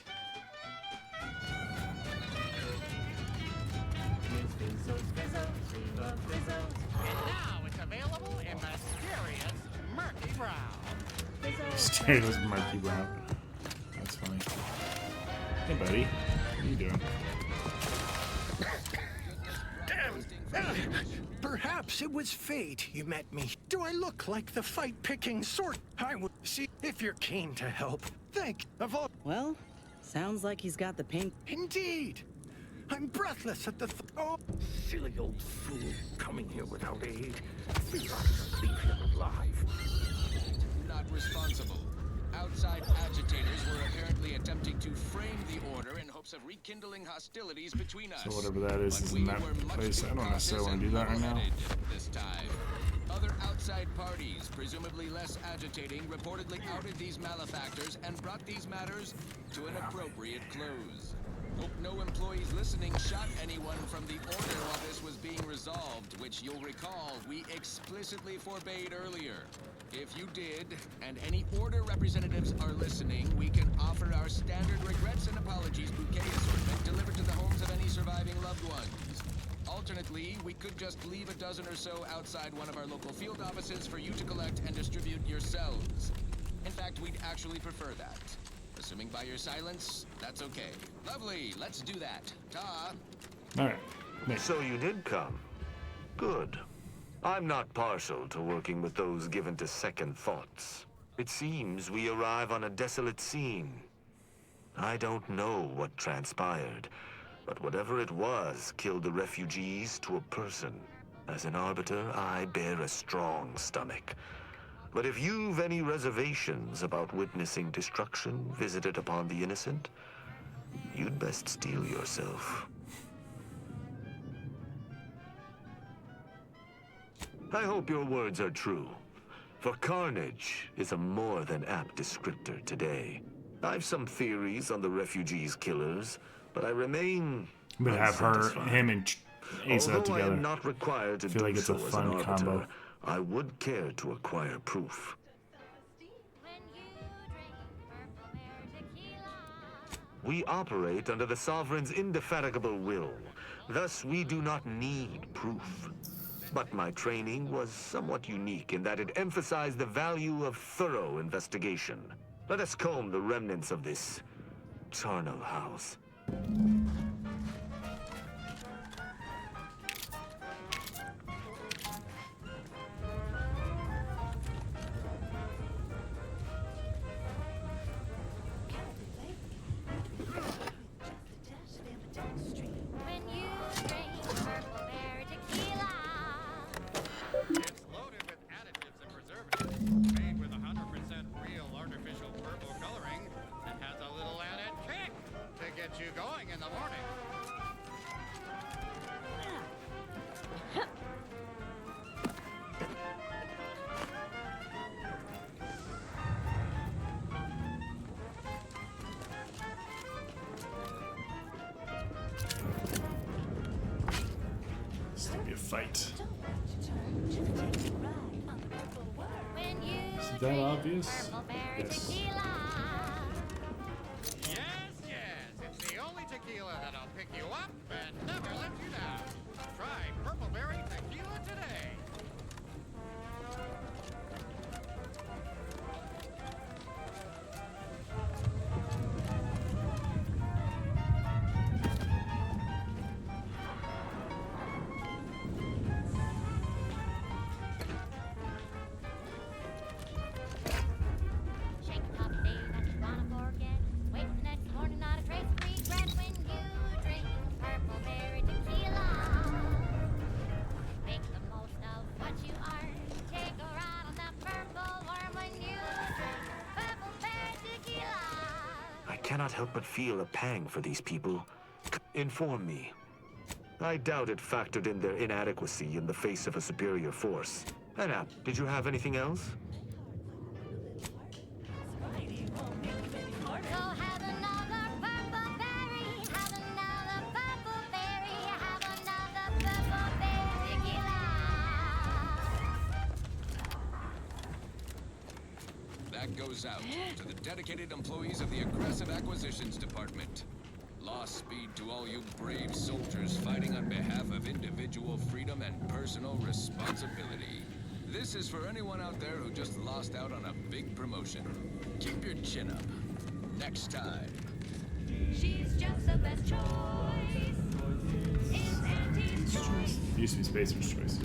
And now it's available in mysterious murky brown. Straight was Marky Brown. That's funny. Hey, buddy. What are you doing? Perhaps it was fate you met me. Do I look like the fight-picking sort? I would see if you're keen to help. Think of all. Well, sounds like he's got the pink. Indeed. I'm breathless at the oh, silly old fool coming here without aid. We ought to leave him alive. Not responsible. Outside agitators were apparently attempting to frame the order in hopes of rekindling hostilities between us. So whatever that is in that place. I don't necessarily want to do that right now. This time. Other outside parties, presumably less agitating, reportedly outed these malefactors and brought these matters to an appropriate close. Hope no employees listening shot anyone from the order while this was being resolved, which you'll recall we explicitly forbade earlier. If you did, and any order representatives are listening, we can offer our standard regrets and apologies bouquet assortment delivered to the homes of any surviving loved ones. Alternately, we could just leave a dozen or so outside one of our local field offices for you to collect and distribute yourselves. In fact, we'd actually prefer that. Assuming by your silence, that's okay. Lovely, let's do that. Ta! Alright. So you did come. Good. I'm not partial to working with those given to second thoughts. It seems we arrive on a desolate scene. I don't know what transpired, but whatever it was killed the refugees to a person. As an arbiter, I bear a strong stomach. But if you've any reservations about witnessing destruction visited upon the innocent, you'd best steel yourself. I hope your words are true, for carnage is a more than apt descriptor today. I've some theories on the refugees' killers, but I remain I'm gonna have him and Asa Although together. I am not required to I feel like do it's a so as fun an arbiter, combo. I would care to acquire proof. We operate under the Sovereign's indefatigable will. Thus, we do not need proof. But my training was somewhat unique in that it emphasized the value of thorough investigation. Let us comb the remnants of this charnel house. It's loaded with additives and preservatives, made with 100% real artificial purple coloring, and has a little added kick to get you going in the morning. This is gonna be a fight. Is that obvious? Yes. Yes, it's the only tequila that'll pick you up and never let you down. Try Purpleberry Tequila today. cannot help but feel a pang for these people. Inform me. I doubt it factored in their inadequacy in the face of a superior force. Anna, did you have anything else? So have another purple berry, have another purple berry, have another purple berry tequila. That goes out to the dedicated employees of the Aggressive Acquisitions Department. Lost speed to all you brave soldiers fighting on behalf of individual freedom and personal responsibility. This is for anyone out there who just lost out on a big promotion. Keep your chin up. Next time. She's just the best choice. It's Auntie's choice. Used to be Spacer's Choice.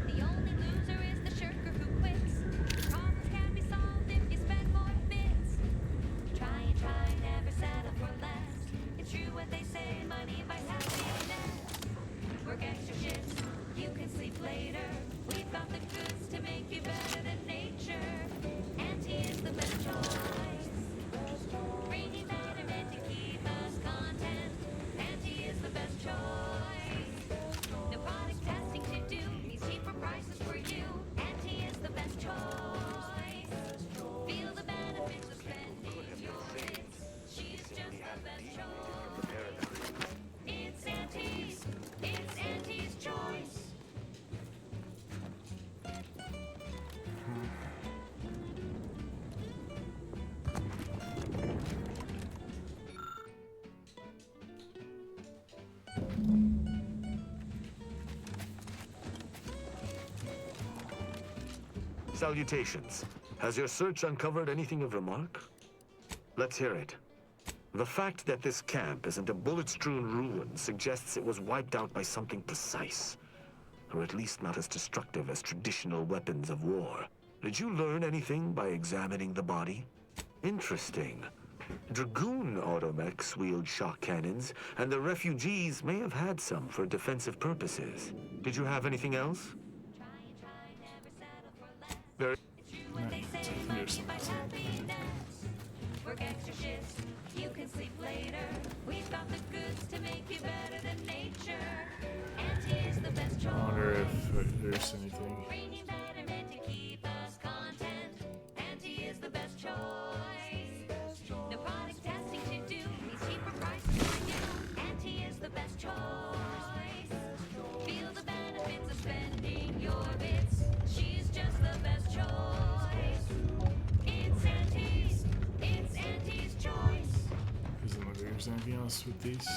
The only loser is the shirker who quits. Problems can be solved if you spend more bits. Try, never settle for less. It's true what they say, money buys happiness. Work extra shifts, you can sleep later. We've got the goods to make you better than nature. Auntie is the best choice. Bringing betterment to keep us content. Auntie is the best choice. No product testing to do, these cheaper prices for you. Auntie is the best choice. Feel the benefits of spending your bits. She's just the best choice. It's Auntie's choice. Salutations. Has your search uncovered anything of remark? Let's hear it. The fact that this camp isn't a bullet-strewn ruin suggests it was wiped out by something precise, or at least not as destructive as traditional weapons of war. Did you learn anything by examining the body? Interesting. Dragoon automechs wield shock cannons, and the refugees may have had some for defensive purposes. Did you have anything else? Very... Work extra shifts, you can sleep later. We've got the goods to make you better than nature. Auntie is the best choice. I wonder if there's anything. Bringing betterment to keep us content. Auntie is the best choice. No product testing to do, these cheaper prices for you. Auntie is the best choice. Feel the benefits of spending your bits. She's just the best choice. It's Auntie's choice. Doesn't look like there's anything else with these.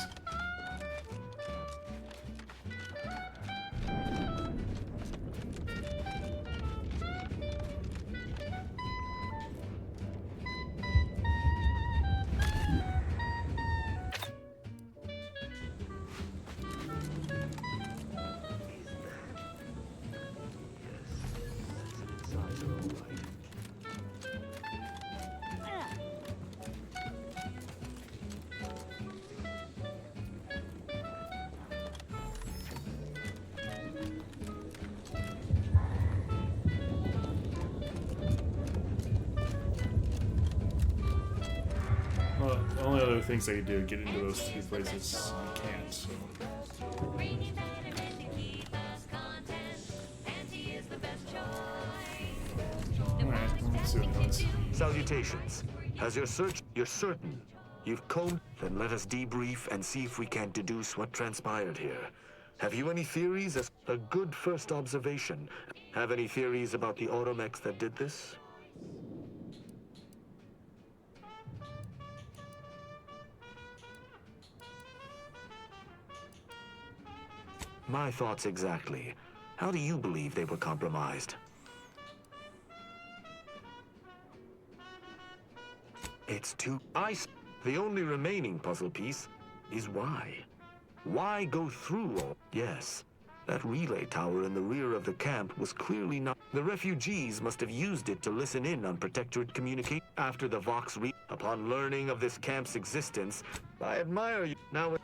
Well, the only other things I could do to get into those two places, I can't, so. Alright, let's see what happens. Salutations. Has your search... You're certain you've combed? Then let us debrief and see if we can deduce what transpired here. Have you any theories as... A good first observation. Have any theories about the automechs that did this? My thoughts exactly. How do you believe they were compromised? It's too... The only remaining puzzle piece is why. Why go through all... Yes, that relay tower in the rear of the camp was clearly not... The refugees must have used it to listen in on Protectorate communicate after the Vox Upon learning of this camp's existence, I admire you. Now...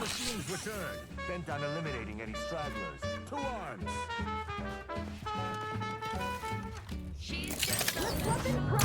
machines return, bent on eliminating any stragglers. To arms! She's just a Weapon prime!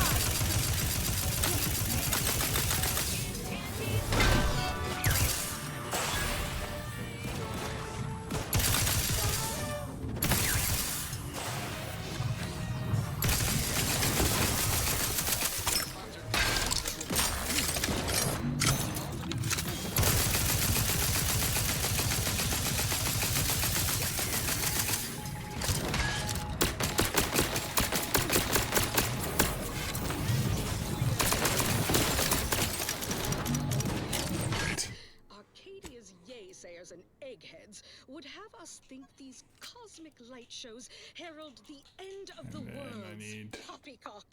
Naysayers and eggheads would have us think these cosmic light shows herald the end of the world. Poppycock.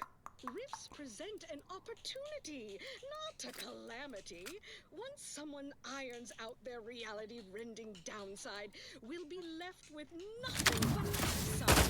Rifts present an opportunity, not a calamity. Once someone irons out their reality-rending downside, we'll be left with nothing but upside.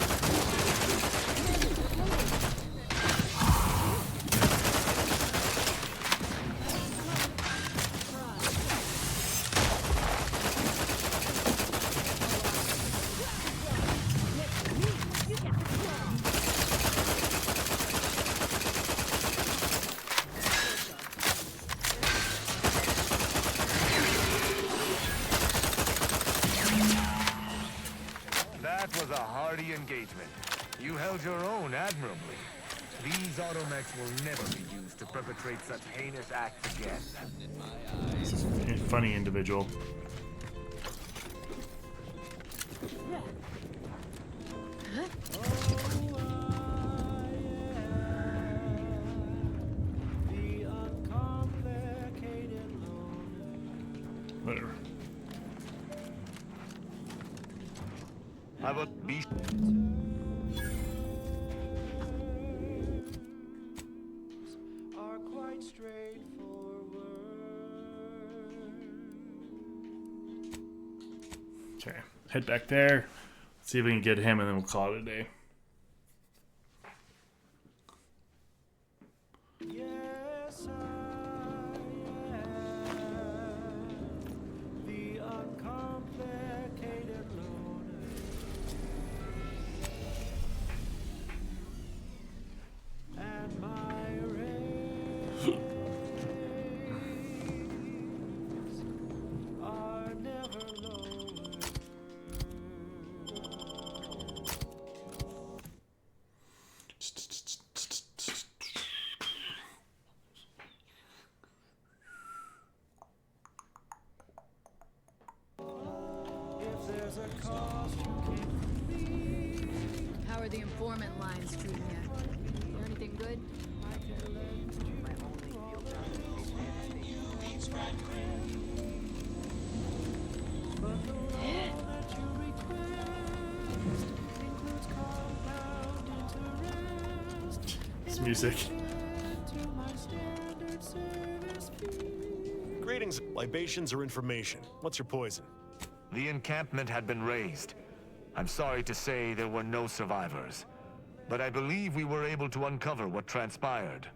That was a hardy engagement. You held your own admirably. These automechs will never be used to perpetrate such heinous acts again. This is a funny individual. Whatever. I will be. Are quite straightforward. Okay, head back there. Let's see if we can get him, and then we'll call it a day. Yes, I am the uncomplicated loner. And my rays are never lower. If there's a cost you can't believe, How are the informant lines treating you? Hear anything good? but the role that you request includes compound interest. This music. To my standard service fee. Greetings, libations or information. What's your poison? The encampment had been razed. I'm sorry to say there were no survivors, but I believe we were able to uncover what transpired.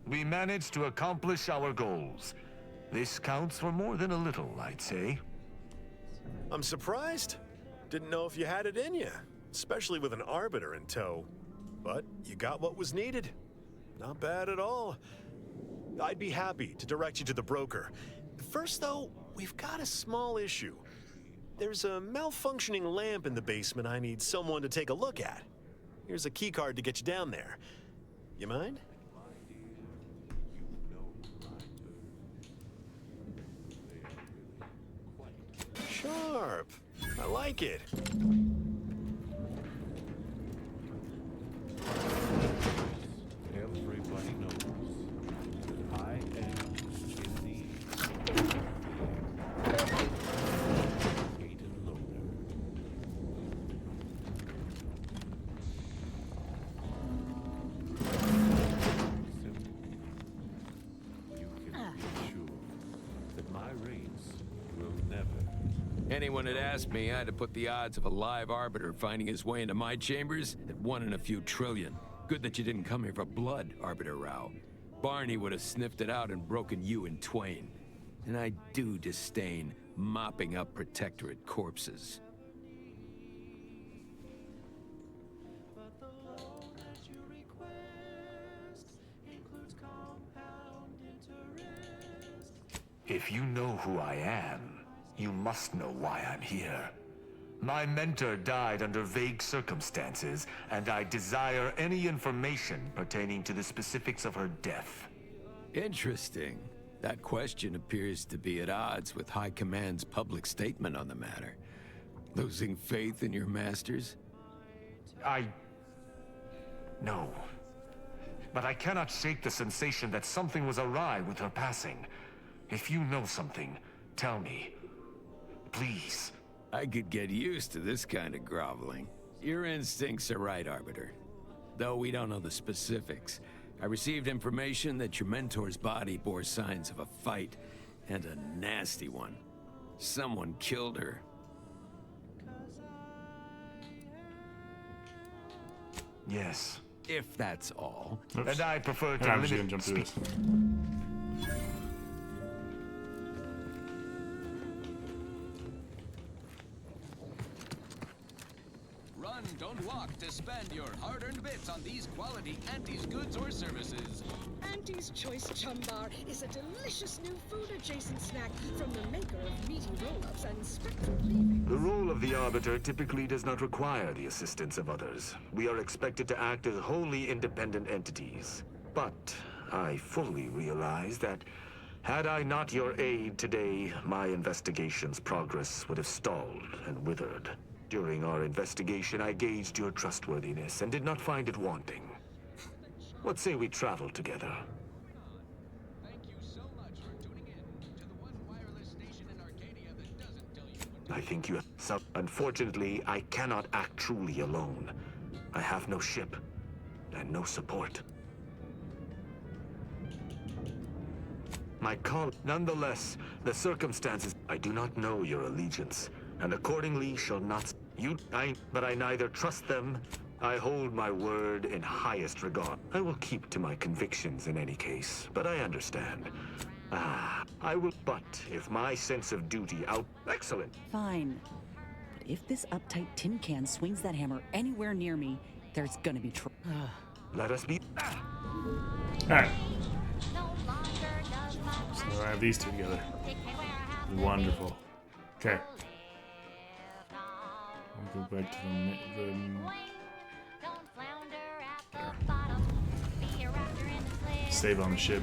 We managed to accomplish our goals. This counts for more than a little, I'd say. I'm surprised. Didn't know if you had it in you, especially with an arbiter in tow. But you got what was needed. Not bad at all. I'd be happy to direct you to the broker. First, though, we've got a small issue. There's a malfunctioning lamp in the basement I need someone to take a look at. Here's a keycard to get you down there. You mind? Sharp. I like it. Everybody knows that I am in the hated loner. Simple. You can be sure that my race will never. Anyone had asked me, I'd have put the odds of a live arbiter finding his way into my chambers at 1 in a few trillion. Good that you didn't come here for blood, Arbiter Rao. Barney would have sniffed it out and broken you in twain. And I do disdain mopping up Protectorate corpses. If you know who I am, you must know why I'm here. My mentor died under vague circumstances, and I desire any information pertaining to the specifics of her death. Interesting. That question appears to be at odds with High Command's public statement on the matter. Losing faith in your masters? No. But I cannot shake the sensation that something was awry with her passing. If you know something, tell me. Please. I could get used to this kind of groveling. Your instincts are right, Arbiter. Though we don't know the specifics. I received information that your mentor's body bore signs of a fight, and a nasty one. Someone killed her. Yes. If that's all. Oops. And I prefer to I'm just gonna jump through this. Run, don't walk to spend your hard-earned bits on these quality Auntie's goods or services. Auntie's Choice Chum Bar is a delicious new food-adjacent snack from the maker of meaty roll-ups and spectral leavings. The role of the Arbiter typically does not require the assistance of others. We are expected to act as wholly independent entities. But I fully realize that had I not your aid today, my investigation's progress would have stalled and withered. During our investigation, I gauged your trustworthiness and did not find it wanting. What say we travel together? Thank you so much for tuning in to the one wireless station in Arcadia that doesn't tell you what... I think you have... Unfortunately, I cannot act truly alone. I have no ship and no support. My call... Nonetheless, the circumstances... I do not know your allegiance, and accordingly shall not... But I neither trust them. I hold my word in highest regard. I will keep to my convictions in any case, but I understand. I will... But if my sense of duty out... Excellent. Fine. But if this uptight tin can swings that hammer anywhere near me, there's gonna be trouble. Let us be... Alright. So I have these two together. Wonderful. Okay. I'll go back to the save on the ship.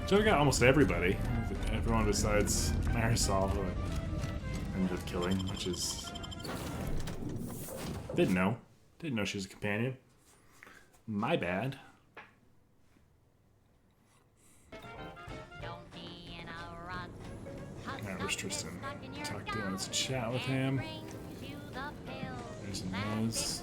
So I got almost everybody. Everyone besides Marisol, who I ended up killing, which is... Didn't know she was a companion. My bad. Alright, where's Tristan? Talk to him. Let's chat with him. There's a nose.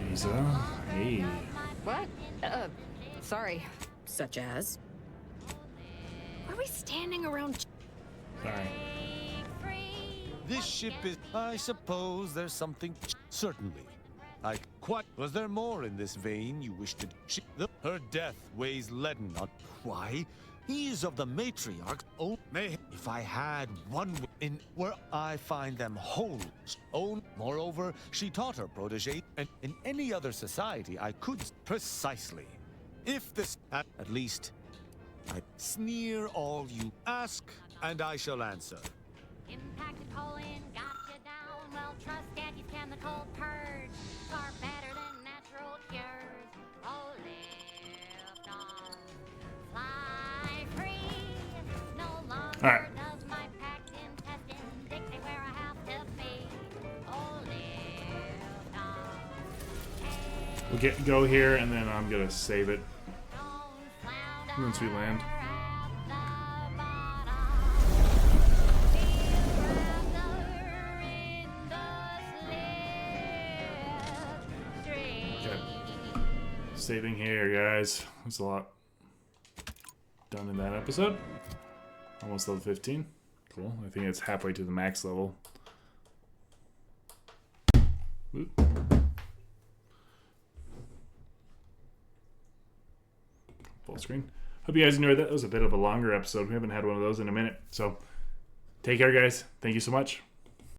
Lisa. Hey. What? Sorry. Such as? Are we standing around? Sorry. This ship is... I suppose there's something... Certainly. Quite... Was there more in this vein you wish to... Her death weighs leaden on... Why? He is of the matriarch. Oh, may... If I had one in... Where I find them whole. Oh, moreover, she taught her protege, and in any other society I could... Precisely. If this... At least... I sneer all you ask, and I shall answer. Impacted colon got you down. Well, trust Auntie's chemical purge. Far better than natural cures. Oh, live on. Fly free. No longer does my packed intestine dictate where I have to be. Oh, live on. We'll go here, and then I'm gonna save it once we land. Saving here, guys. That's a lot done in that episode. Almost level 15. Cool. I think it's halfway to the max level. Oop. Full screen. Hope you guys enjoyed that. That was a bit of a longer episode. We haven't had one of those in a minute. So take care, guys. Thank you so much.